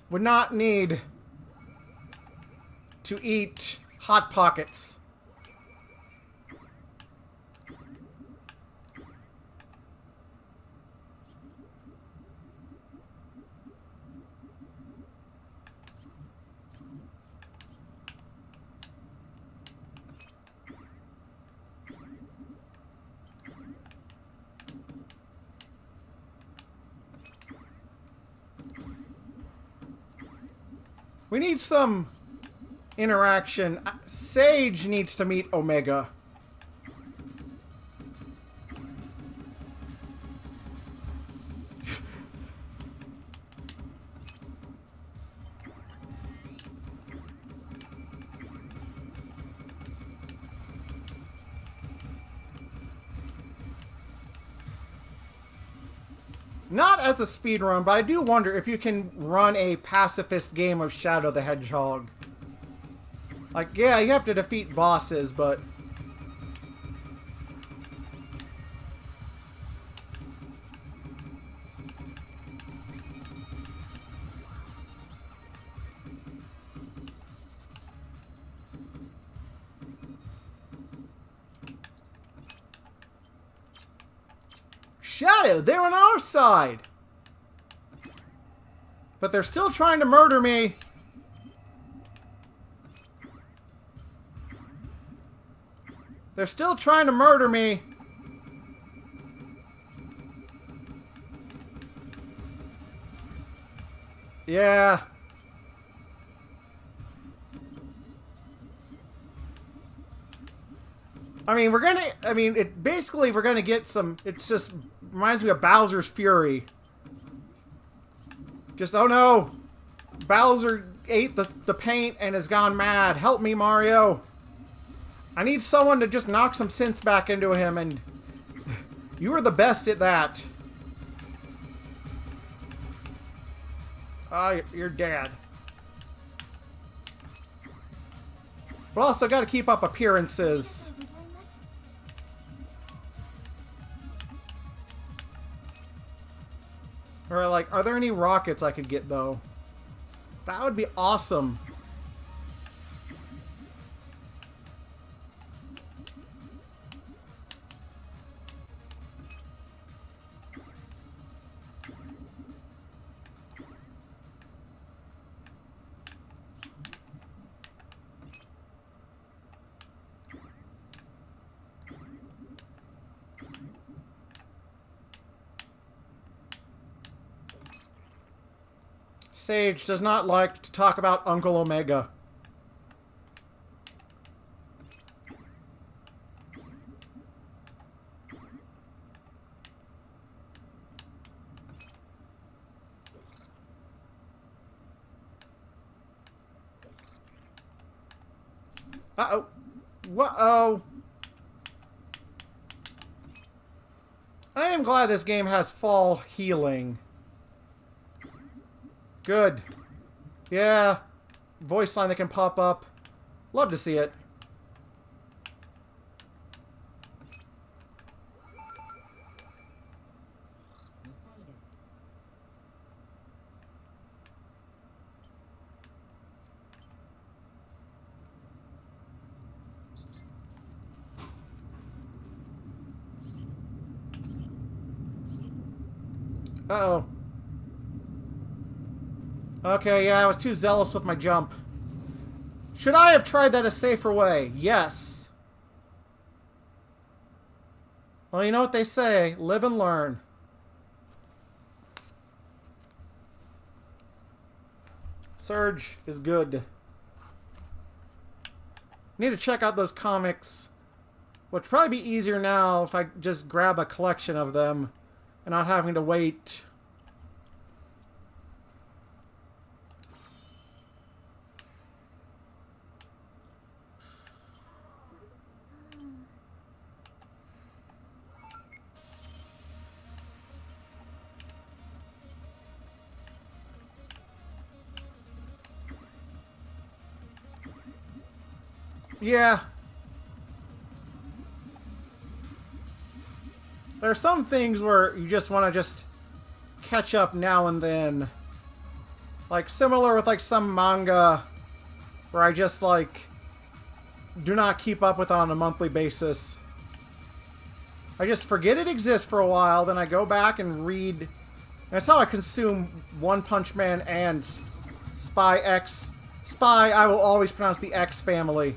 would not need to eat Hot Pockets. We need some interaction. Sage needs to meet Omega. Not as a speedrun, but I do wonder if you can run a pacifist game of Shadow the Hedgehog. Like, yeah, you have to defeat bosses, but... Shadow, they're on our side! But they're still trying to murder me. They're still trying to murder me. Yeah. I mean, we're gonna get some, it's just reminds me of Bowser's Fury. Just, oh no! Bowser ate the paint and has gone mad. Help me, Mario! I need someone to just knock some sense back into him, and you were the best at that. Oh, you're dead. But also gotta keep up appearances. Or like, are there any rockets I could get though? That would be awesome. Sage does not like to talk about Uncle Omega. Uh-oh. Whoa. I am glad this game has fall healing. Good. Yeah. Voice line that can pop up. Love to see it. Uh-oh. Okay, yeah, I was too zealous with my jump. Should I have tried that a safer way? Yes. Well, you know what they say. Live and learn. Surge is good. Need to check out those comics. Would probably be easier now if I just grab a collection of them and not having to wait. Yeah. There are some things where you just want to just catch up now and then. Like, similar with, like, some manga where I just, like, do not keep up with on a monthly basis. I just forget it exists for a while, then I go back and read. That's how I consume One Punch Man and Spy X. Spy, I will always pronounce the X family.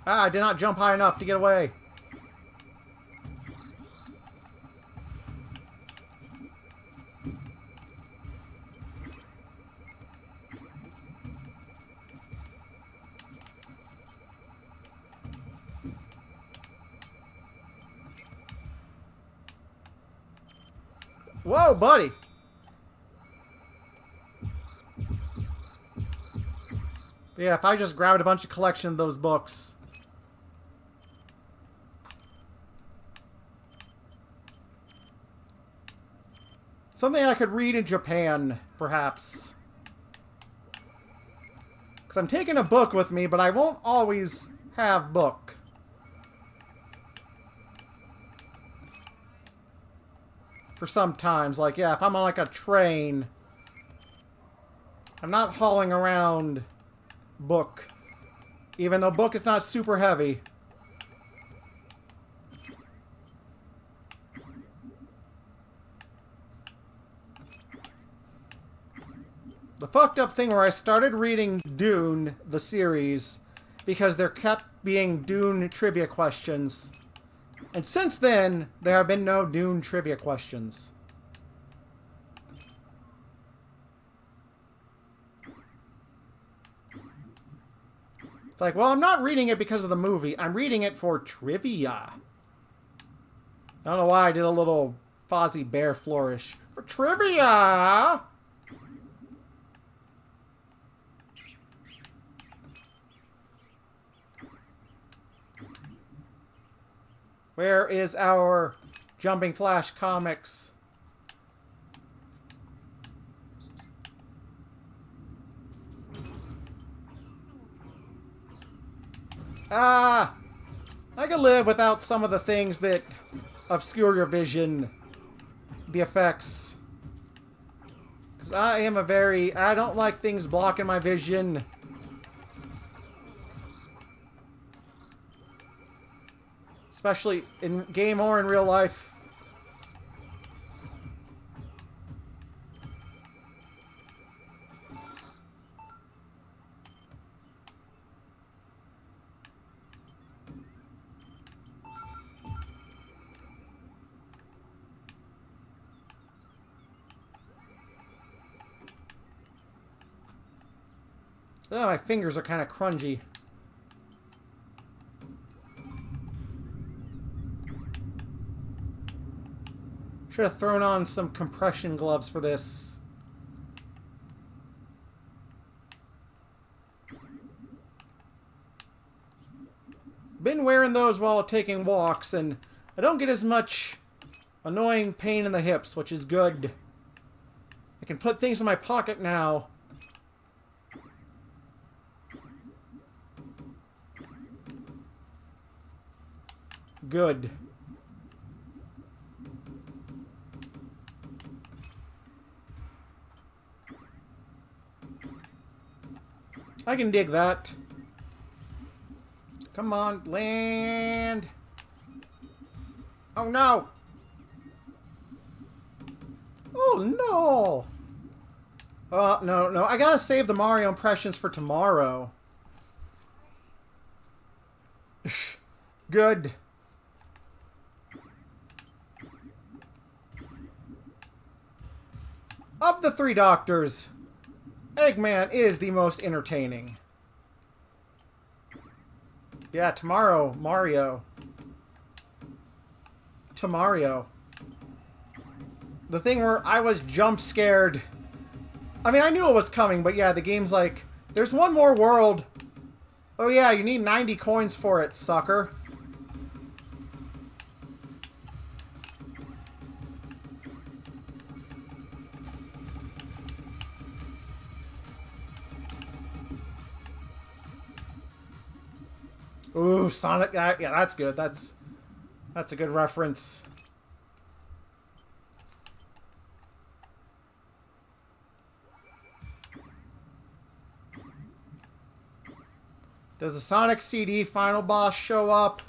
Ah, I did not jump high enough to get away. Whoa, buddy! Yeah, if I just grabbed a bunch of collection of those books. Something I could read in Japan, perhaps. Because I'm taking a book with me, but I won't always have book. For some times, like, yeah, if I'm on, like, a train, I'm not hauling around book. Even though book is not super heavy. The fucked up thing where I started reading Dune, the series, because there kept being Dune trivia questions. And since then, there have been no Dune trivia questions. It's like, well, I'm not reading it because of the movie. I'm reading it for trivia. I don't know why I did a little Fozzie Bear flourish. For trivia! Where is our Jumping Flash comics? Ah! I could live without some of the things that obscure your vision. The effects. Because I am I don't like things blocking my vision. Especially in game or in real life. Oh, my fingers are kind of crunchy. Should have thrown on some compression gloves for this. Been wearing those while taking walks, and I don't get as much annoying pain in the hips, which is good. I can put things in my pocket now. Good. I can dig that. Come on, land. Oh no. Oh no. No. I gotta save the Mario impressions for tomorrow. Good. Of the three doctors, Eggman is the most entertaining. Yeah, tomorrow, Mario. To Mario. The thing where I was jump scared. I mean, I knew it was coming, but yeah, the game's like, there's one more world. Oh yeah, you need 90 coins for it, sucker. Ooh, Sonic. Yeah, that's good. That's a good reference. Does the Sonic CD final boss show up?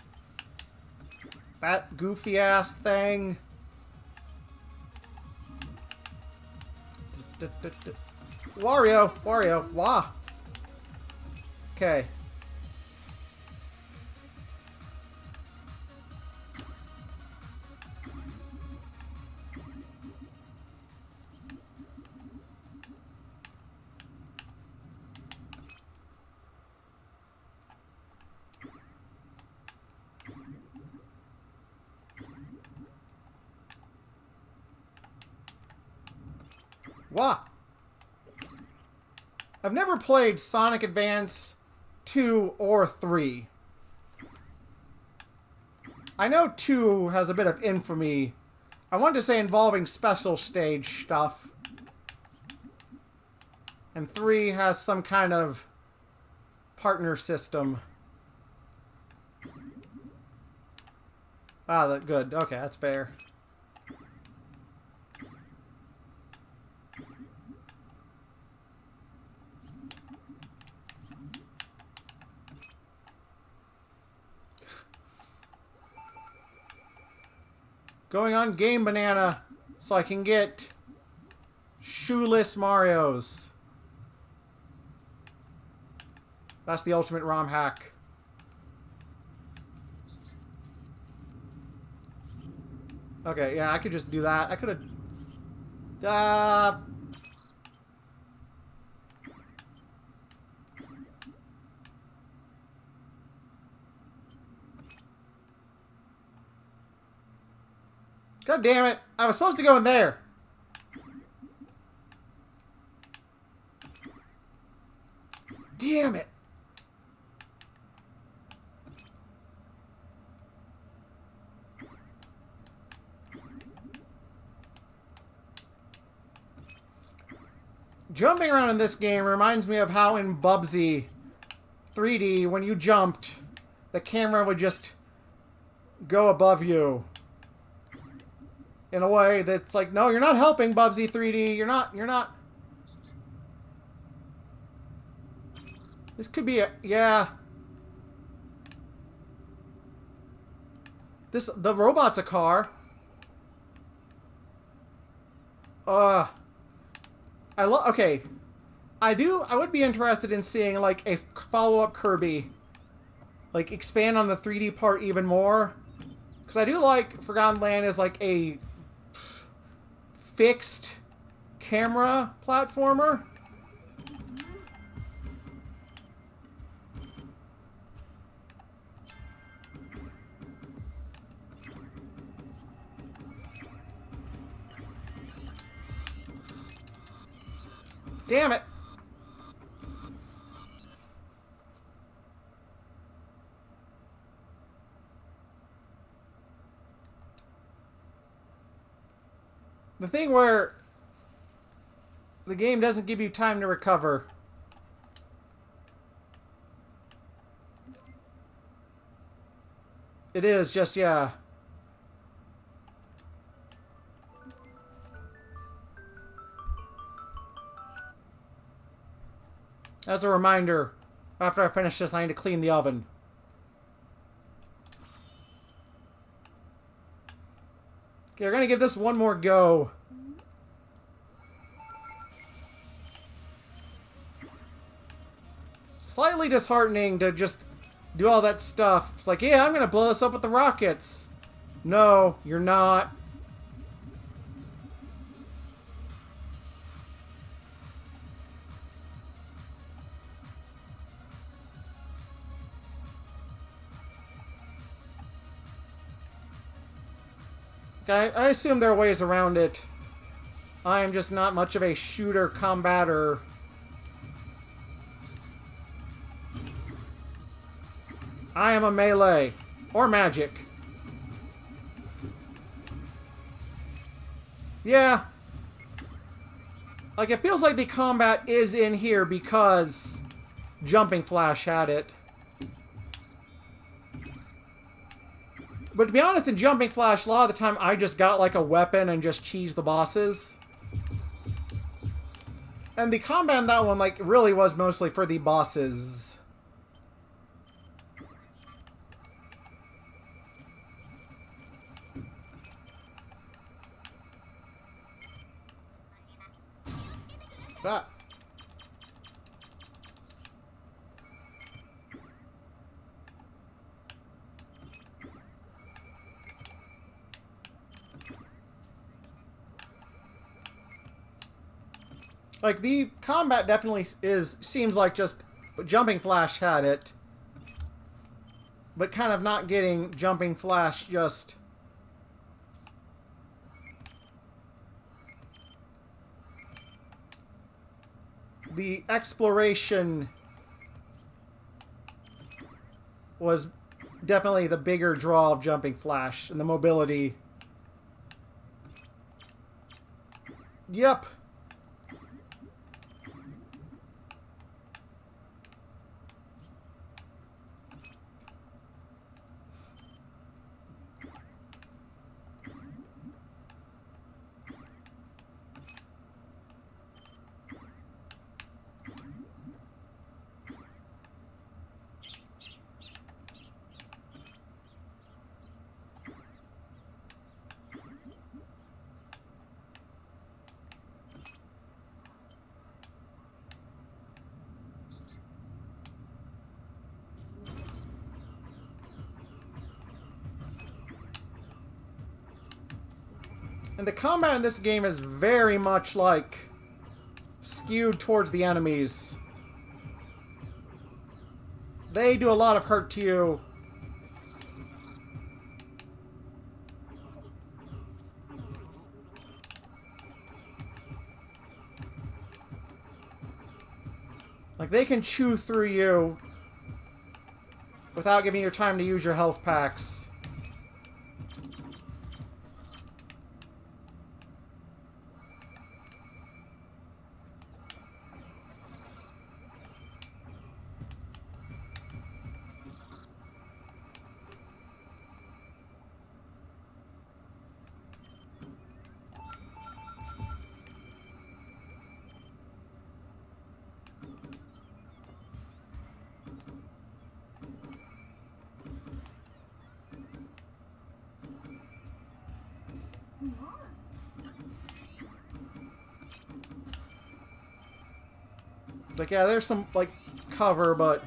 That goofy ass thing. Wario, wah. Okay. Wah! I've never played Sonic Advance 2 or 3. I know 2 has a bit of infamy. I wanted to say involving special stage stuff. And 3 has some kind of partner system. Ah, good. Okay, that's fair. Going on Game Banana so I can get shoeless Marios. That's the ultimate ROM hack. Okay, yeah, I could just do that. I could have... God damn it. I was supposed to go in there. Damn it. Jumping around in this game reminds me of how in Bubsy 3D, when you jumped, the camera would just go above you. In a way that's like, no, you're not helping, Bubsy 3D. You're not. This could be a, yeah. The robot's a car. Okay. I would be interested in seeing, like, a follow-up Kirby. Like, expand on the 3D part even more. Because I do like Forgotten Land as, like, a fixed camera platformer. Damn it! The thing where the game doesn't give you time to recover. It is just, yeah. As a reminder, after I finish this, I need to clean the oven. Okay, we're gonna give this one more go. Slightly disheartening to just do all that stuff. It's like, yeah, I'm gonna blow this up with the rockets. No, you're not. I assume there are ways around it. I am just not much of a shooter combatter. I am a melee. Or magic. Yeah. Like, it feels like the combat is in here because Jumping Flash had it. But to be honest, in Jumping Flash, a lot of the time I just got like a weapon and just cheesed the bosses. And the combat in that one, like, really was mostly for the bosses. That. Like, the combat definitely seems like just Jumping Flash had it. But kind of not getting Jumping Flash just... The exploration was definitely the bigger draw of Jumping Flash, and the mobility. Yep. And the combat in this game is very much, like, skewed towards the enemies. They do a lot of hurt to you. Like, they can chew through you without giving you time to use your health packs. Like, yeah, there's some, like, cover, but...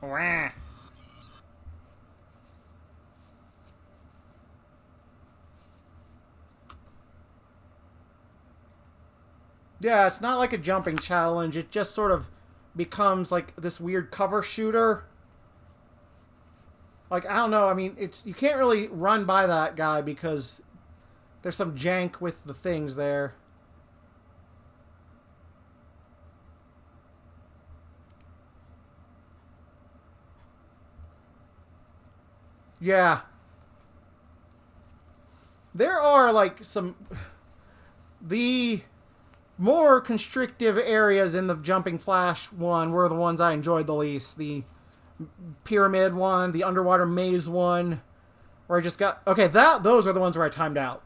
Wah. Yeah, it's not like a jumping challenge. It just sort of becomes, like, this weird cover shooter. Like, I don't know. I mean, you can't really run by that guy because There's some jank with the things there. Yeah. There are, like, some... The more constrictive areas in the Jumping Flash one were the ones I enjoyed the least. The pyramid one, the underwater maze one, where I just got... Okay, those are the ones where I timed out.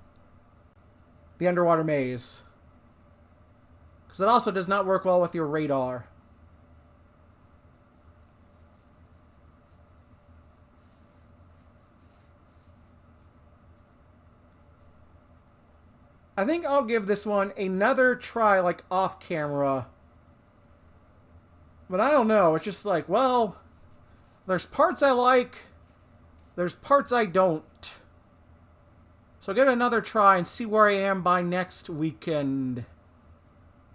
The underwater maze. Because it also does not work well with your radar. I think I'll give this one another try, like, off camera. But I don't know. It's just like, well, there's parts I like. There's parts I don't. So I'll give it another try and see where I am by next weekend.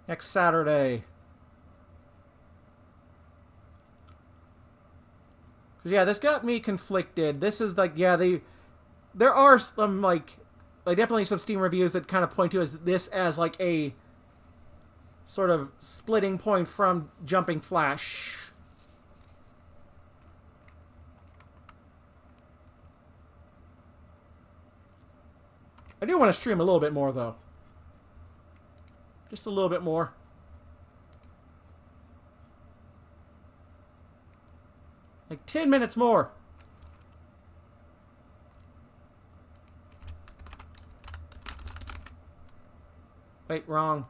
Next Saturday. Because, yeah, this got me conflicted. This is like, yeah, there are some, like definitely some Steam reviews that kind of point to this as like a sort of splitting point from Jumping Flash. I do want to stream a little bit more, though. Just a little bit more. Like 10 minutes more. Wait, wrong.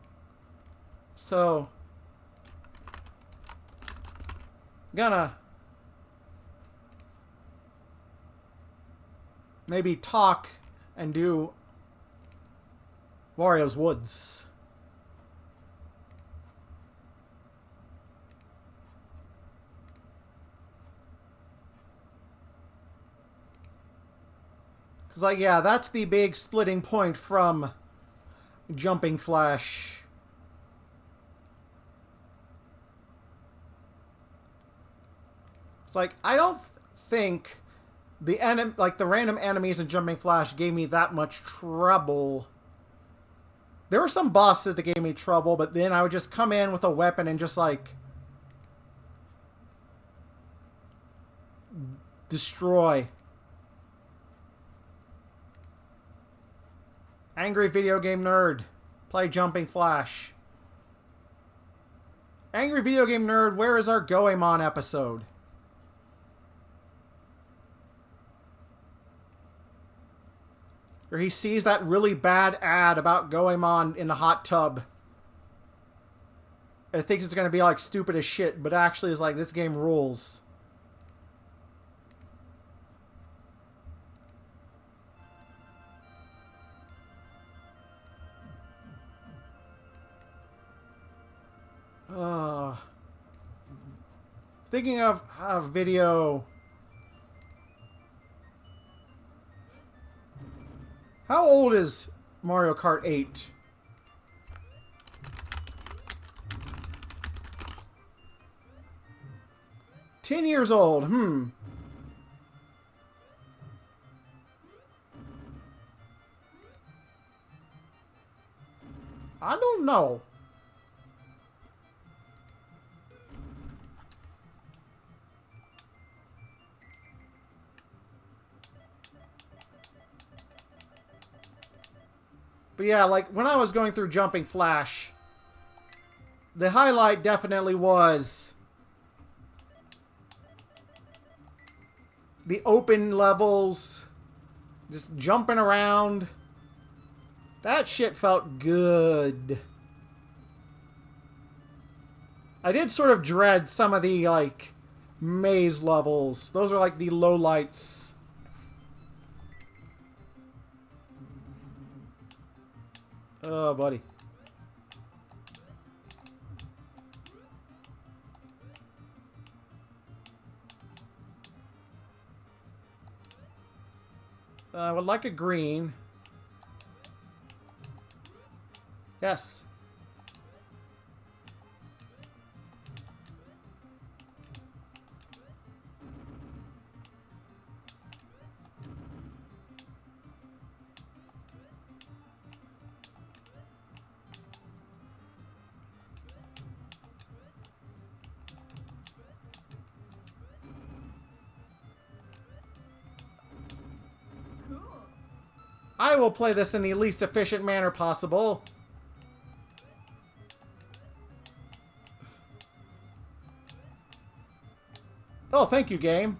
So, gonna maybe talk and do Wario's Woods. Because, like, yeah, that's the big splitting point from Jumping Flash. It's like, I don't think the random enemies in Jumping Flash gave me that much trouble. There were some bosses that gave me trouble, but then I would just come in with a weapon and just, like, destroy. Angry Video Game Nerd. Play Jumping Flash. Angry Video Game Nerd, where is our Goemon episode? Where he sees that really bad ad about Goemon in the hot tub. And thinks it's going to be like stupid as shit, but actually is like, this game rules. Thinking of a video. How old is Mario Kart 8? $10 old. I don't know. But yeah, like, when I was going through Jumping Flash, the highlight definitely was the open levels, just jumping around. That shit felt good. I did sort of dread some of the, like, maze levels. Those are, like, the lowlights. Oh, buddy. I would like a green. Yes. I will play this in the least efficient manner possible. Oh, thank you, game.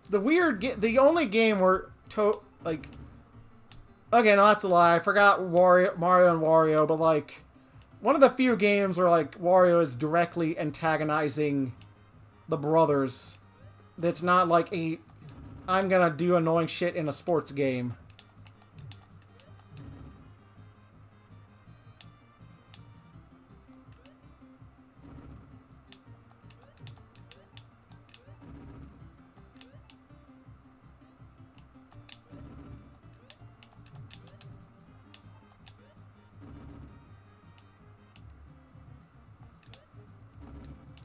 The only game where like, okay, no, that's a lie. I forgot Mario and Wario, but like, one of the few games where like Wario is directly antagonizing the brothers. That's not like a I'm gonna do annoying shit in a sports game.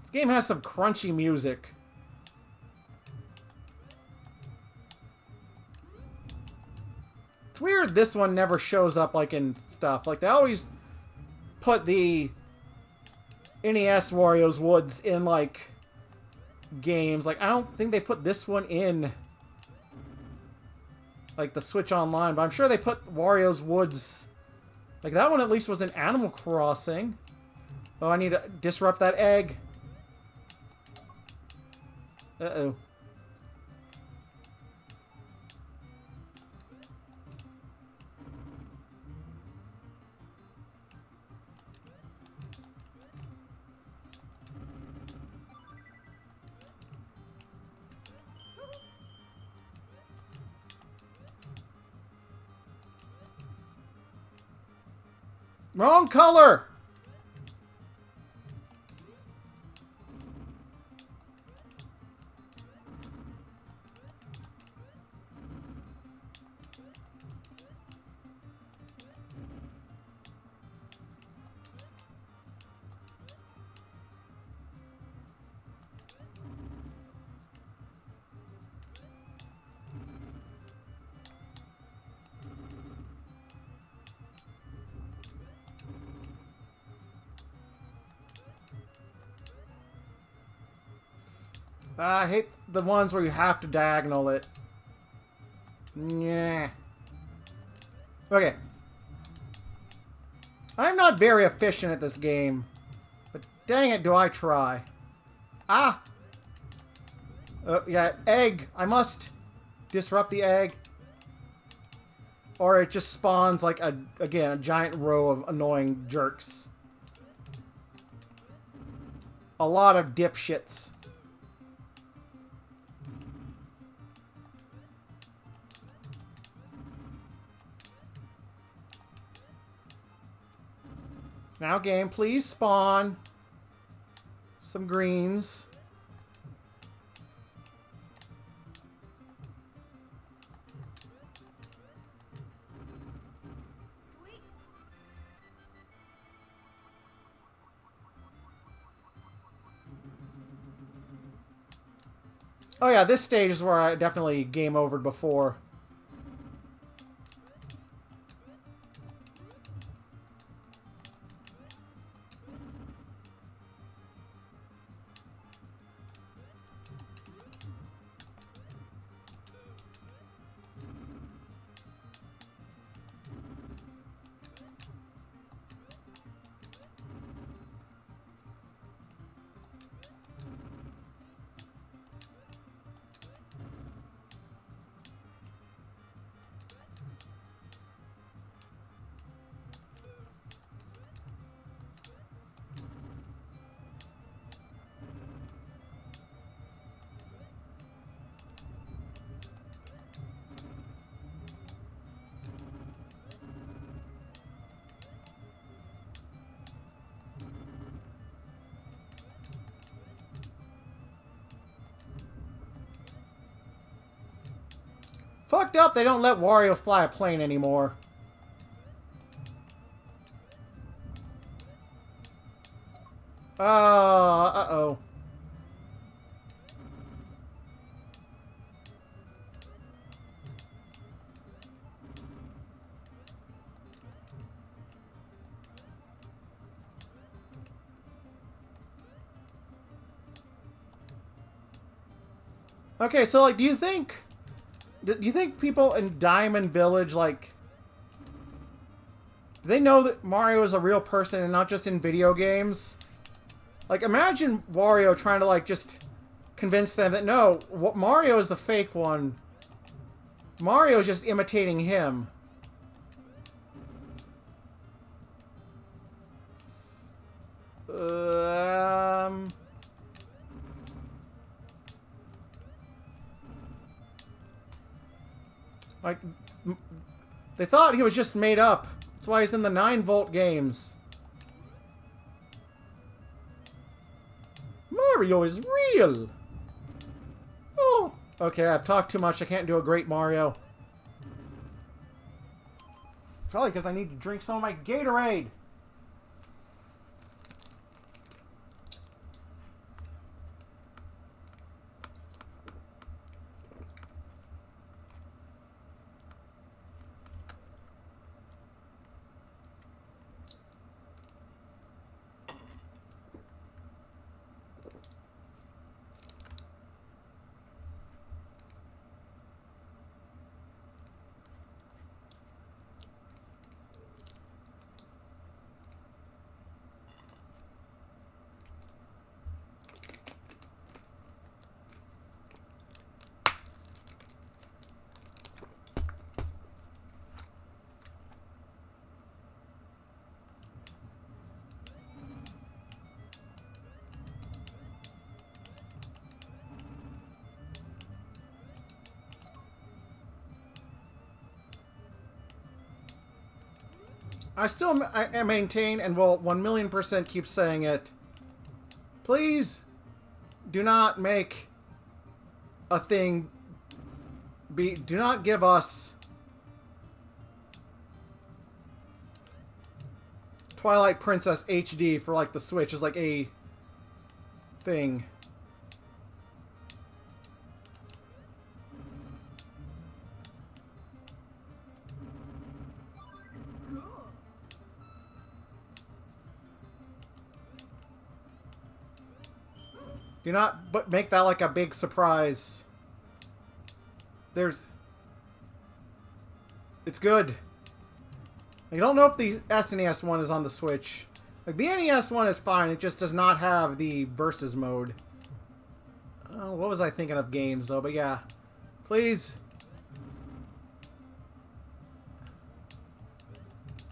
This game has some crunchy music. It's weird this one never shows up like in stuff. Like they always put the NES Wario's Woods in like games. Like I don't think they put this one in like the Switch Online, but I'm sure they put Wario's Woods. Like that one at least was in Animal Crossing. Oh, I need to disrupt that egg. Uh-oh. Wrong color! I hate the ones where you have to diagonal it. Yeah. Okay. I'm not very efficient at this game, but dang it, do I try. Ah! Yeah, egg. I must disrupt the egg. Or it just spawns like, again, a giant row of annoying jerks. A lot of dipshits. Now, game, please spawn some greens. Oh yeah, this stage is where I definitely game overed before. Fucked up, they don't let Wario fly a plane anymore. Uh-oh. Okay, so like, do you think people in Diamond Village like, do they know that Mario is a real person and not just in video games? Like, imagine Wario trying to like just convince them that no, Mario is the fake one. Mario is just imitating him. Like, they thought he was just made up. That's why he's in the 9-volt games. Mario is real! Oh! Okay, I've talked too much. I can't do a great Mario. Probably because I need to drink some of my Gatorade. I maintain and will 1,000,000% keep saying it. Please do not make a thing do not give us Twilight Princess HD for like the Switch as like a thing. Do not make that like a big surprise. It's good. I don't know if the SNES one is on the Switch. Like, the NES one is fine, it just does not have the versus mode. What was I thinking of games, though? But yeah. Please.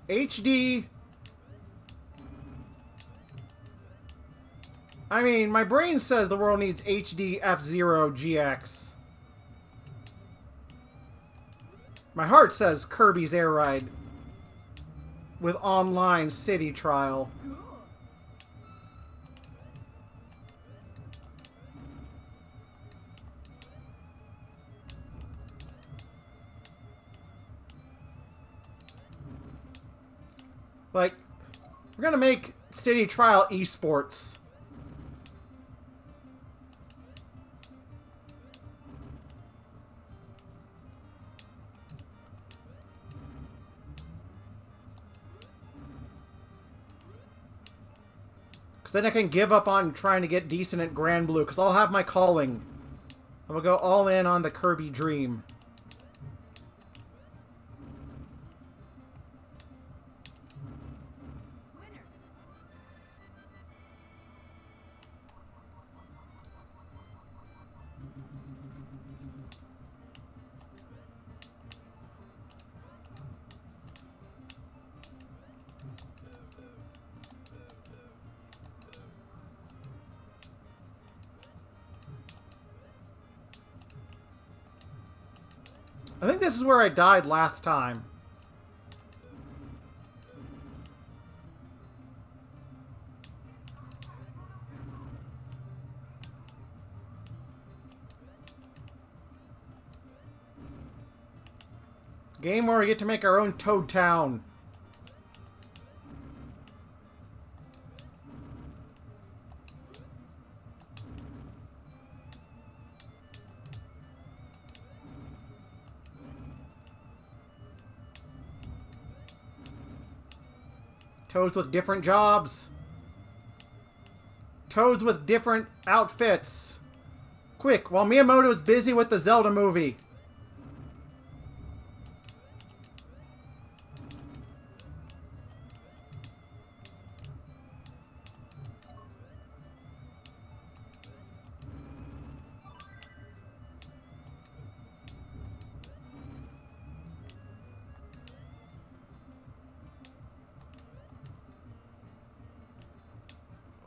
HD. I mean, my brain says the world needs HD F-Zero GX. My heart says Kirby's Air Ride with online city trial. Like, we're gonna make city trial esports. Because then I can give up on trying to get decent at Grand Blue, because I'll have my calling. I'm going to go all in on the Kirby dream. I think this is where I died last time. Game where we get to make our own Toad Town. Toads with different jobs. Toads with different outfits. Quick, while Miyamoto's busy with the Zelda movie.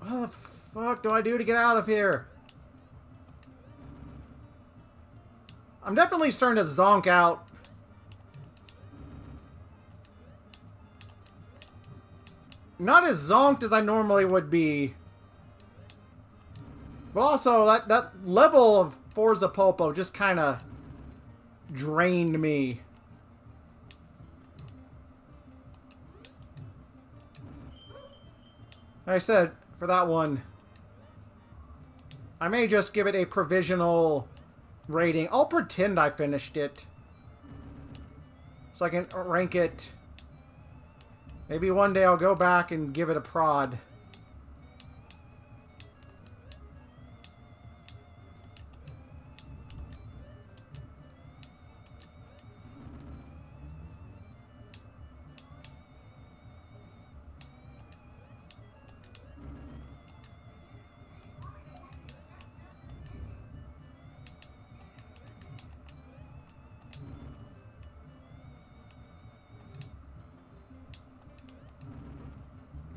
What the fuck do I do to get out of here? I'm definitely starting to zonk out. Not as zonked as I normally would be. But also, that level of Forza Polpo just kind of drained me. Like I said, for that one, I may just give it a provisional rating. I'll pretend I finished it, so I can rank it. Maybe one day I'll go back and give it a prod.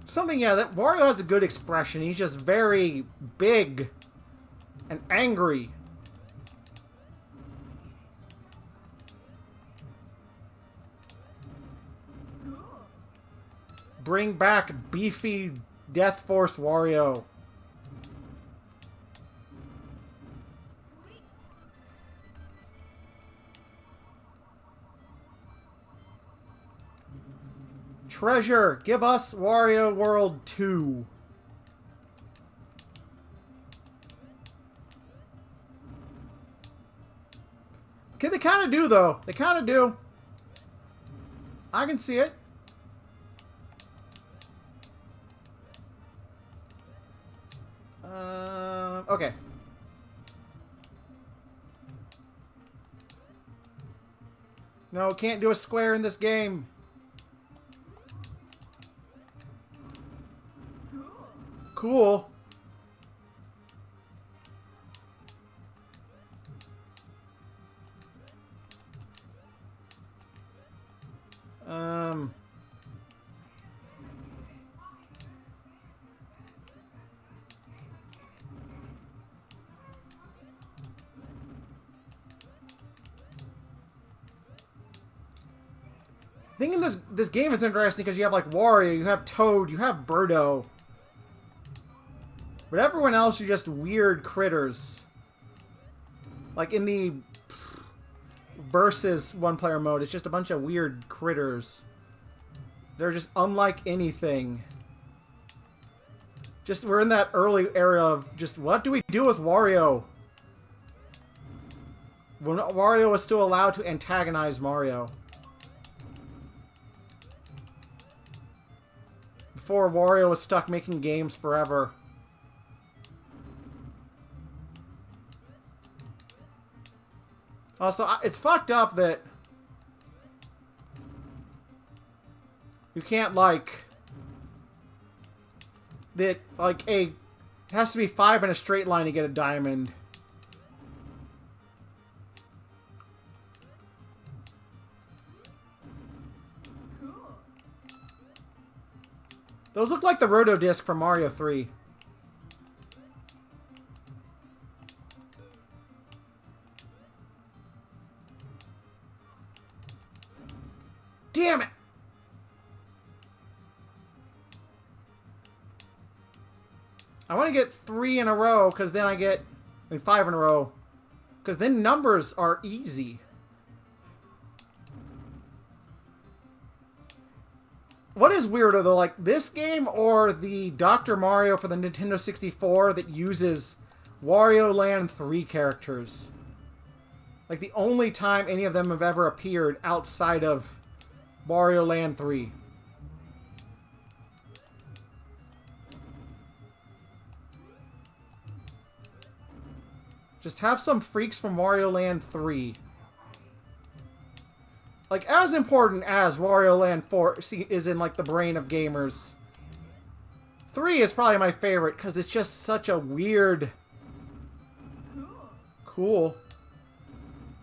Something, yeah, that Wario has a good expression. He's just very big and angry. Bring back beefy Death Force Wario. Treasure, give us Wario World 2. Okay, they kind of do, though. They kind of do. I can see it. Okay. No, can't do a square in this game. Cool. I think in this game it's interesting because you have like Wario, you have Toad, you have Birdo. But everyone else are just weird critters. Like in the versus one-player mode, it's just a bunch of weird critters. They're just unlike anything. Just, we're in that early era of just, what do we do with Wario? When Wario was still allowed to antagonize Mario. Before Wario was stuck making games forever. Also, it's fucked up that you can't, like, that, like, it has to be 5 in a straight line to get a diamond. Those look like the Roto Disc from Mario 3. Damn it! I want to get 3 in a row, because then I get... 5 in a row. Because then numbers are easy. What is weirder, though? Like, this game or the Dr. Mario for the Nintendo 64 that uses Wario Land 3 characters? Like, the only time any of them have ever appeared outside of Wario Land 3. Just have some freaks from Wario Land 3. Like, as important as Wario Land 4 is in, like, the brain of gamers. 3 is probably my favorite, because it's just such a weird... Cool.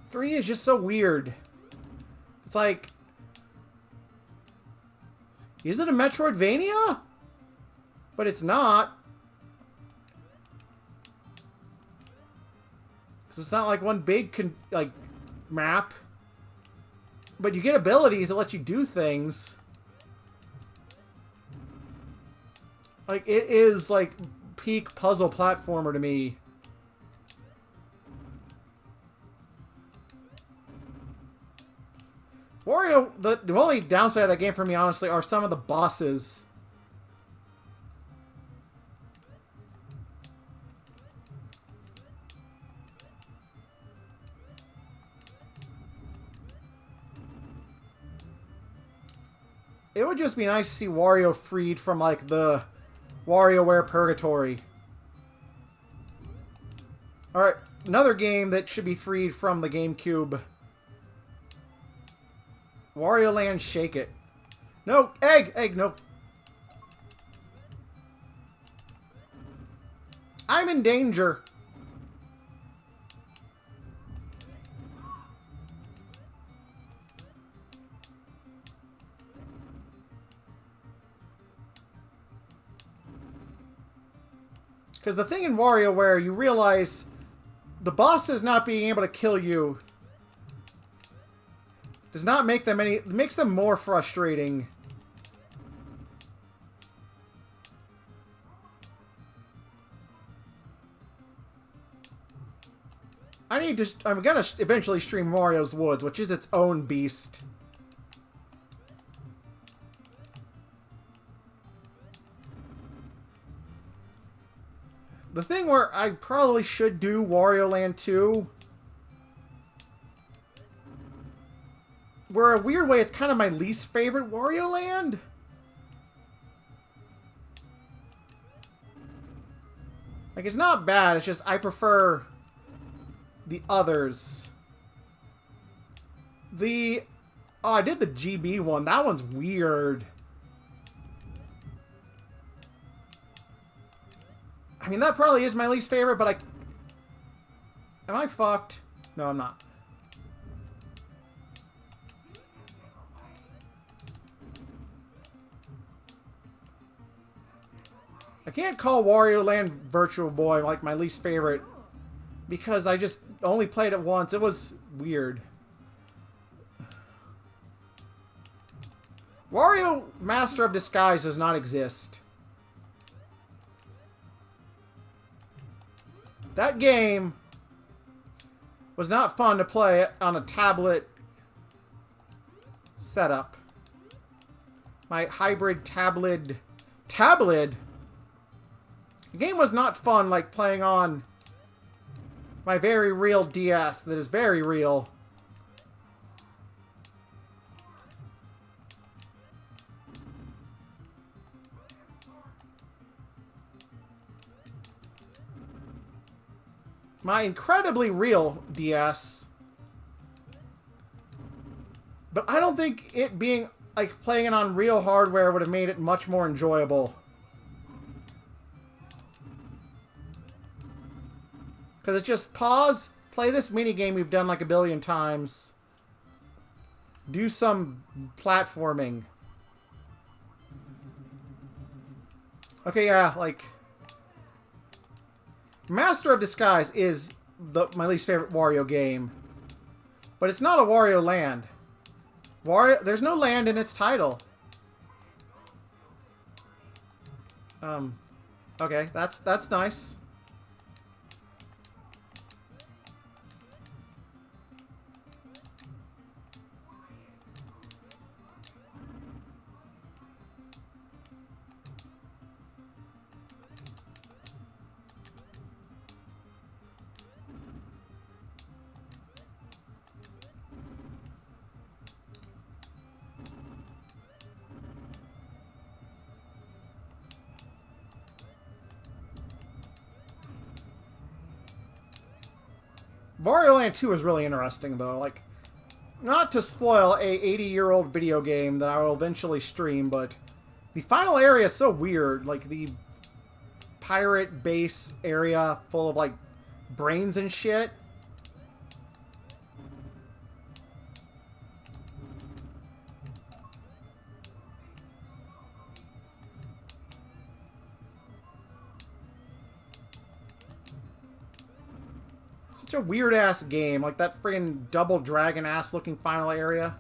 3 is just so weird. It's like... Is it a Metroidvania? But it's not. Because it's not like one big, like, map. But you get abilities that let you do things. Like, it is, like, peak puzzle platformer to me. Wario, the only downside of that game for me, honestly, are some of the bosses. It would just be nice to see Wario freed from, like, the WarioWare purgatory. Alright, another game that should be freed from the GameCube. Wario Land Shake It. No! Egg! Egg, no. I'm in danger. Because the thing in WarioWare, you realize the bosses not being able to kill you does not make them any... It makes them more frustrating. I'm gonna eventually stream Wario's Woods, which is its own beast. The thing where I probably should do Wario Land 2, where a weird way it's kind of my least favorite Wario Land. Like, it's not bad, it's just I prefer the others. Oh, I did the GB one. That one's weird. I mean, that probably is my least favorite, but Am I fucked? No, I'm not. I can't call Wario Land Virtual Boy, like, my least favorite, because I just only played it once. It was weird. Wario Master of Disguise does not exist. That game was not fun to play on a tablet setup. My hybrid tablet... Tablet? The game was not fun like playing on my very real DS that is very real. My incredibly real DS. But I don't think it being, like, playing it on real hardware would have made it much more enjoyable. Because it's just pause, play this minigame we've done like a billion times. Do some platforming. Okay, yeah, like... Master of Disguise is my least favorite Wario game. But it's not a Wario Land. There's no land in its title. Okay, that's nice. Wario Land 2 is really interesting, though. Like, not to spoil a 80-year-old video game that I will eventually stream, but the final area is so weird. Like, the pirate base area full of, like, brains and shit. Such a weird-ass game. Like, that friggin' double dragon-ass looking final area.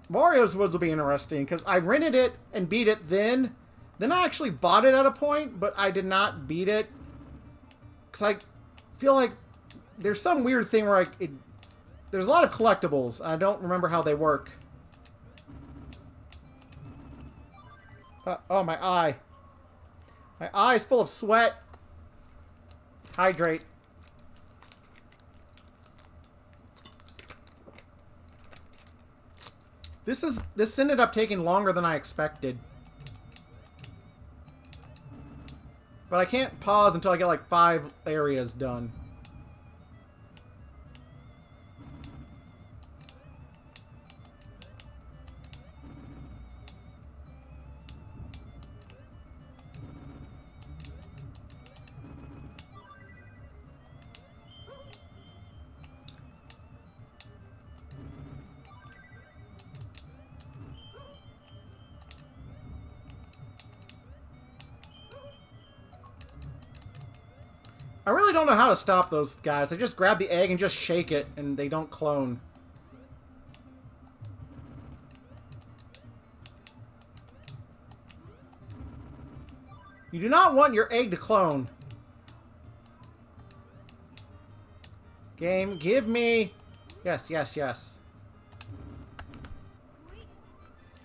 Wario's Woods will be interesting, because I rented it and beat it then. Then I actually bought it at a point, but I did not beat it. Because I feel like there's some weird thing where there's a lot of collectibles. I don't remember how they work. Oh, my eye. My eye is full of sweat. Hydrate. This ended up taking longer than I expected. But I can't pause until I get like 5 areas done. I really don't know how to stop those guys. I just grab the egg and just shake it, and they don't clone. You do not want your egg to clone. Game, give me... Yes, yes, yes.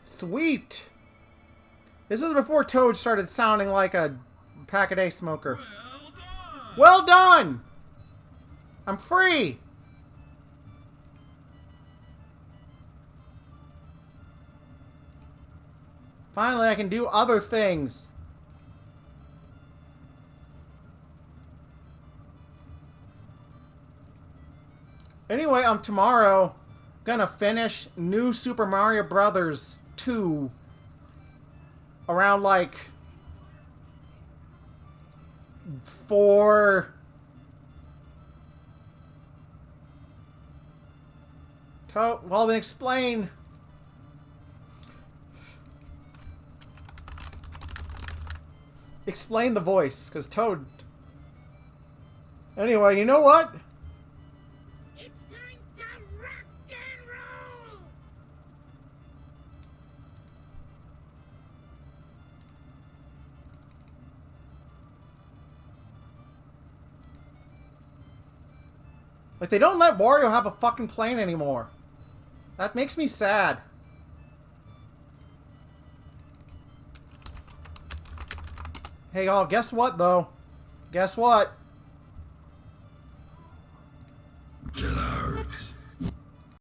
Sweet! This is before Toad started sounding like a pack-a-day smoker. Well done! I'm free! Finally, I can do other things. Anyway, tomorrow gonna finish New Super Mario Brothers 2 around like 4. Well, then explain. Explain the voice, because Toad... Anyway, you know what? It's time to rock and roll! Like, they don't let Wario have a fucking plane anymore. That makes me sad. Hey, y'all, guess what, though? Guess what?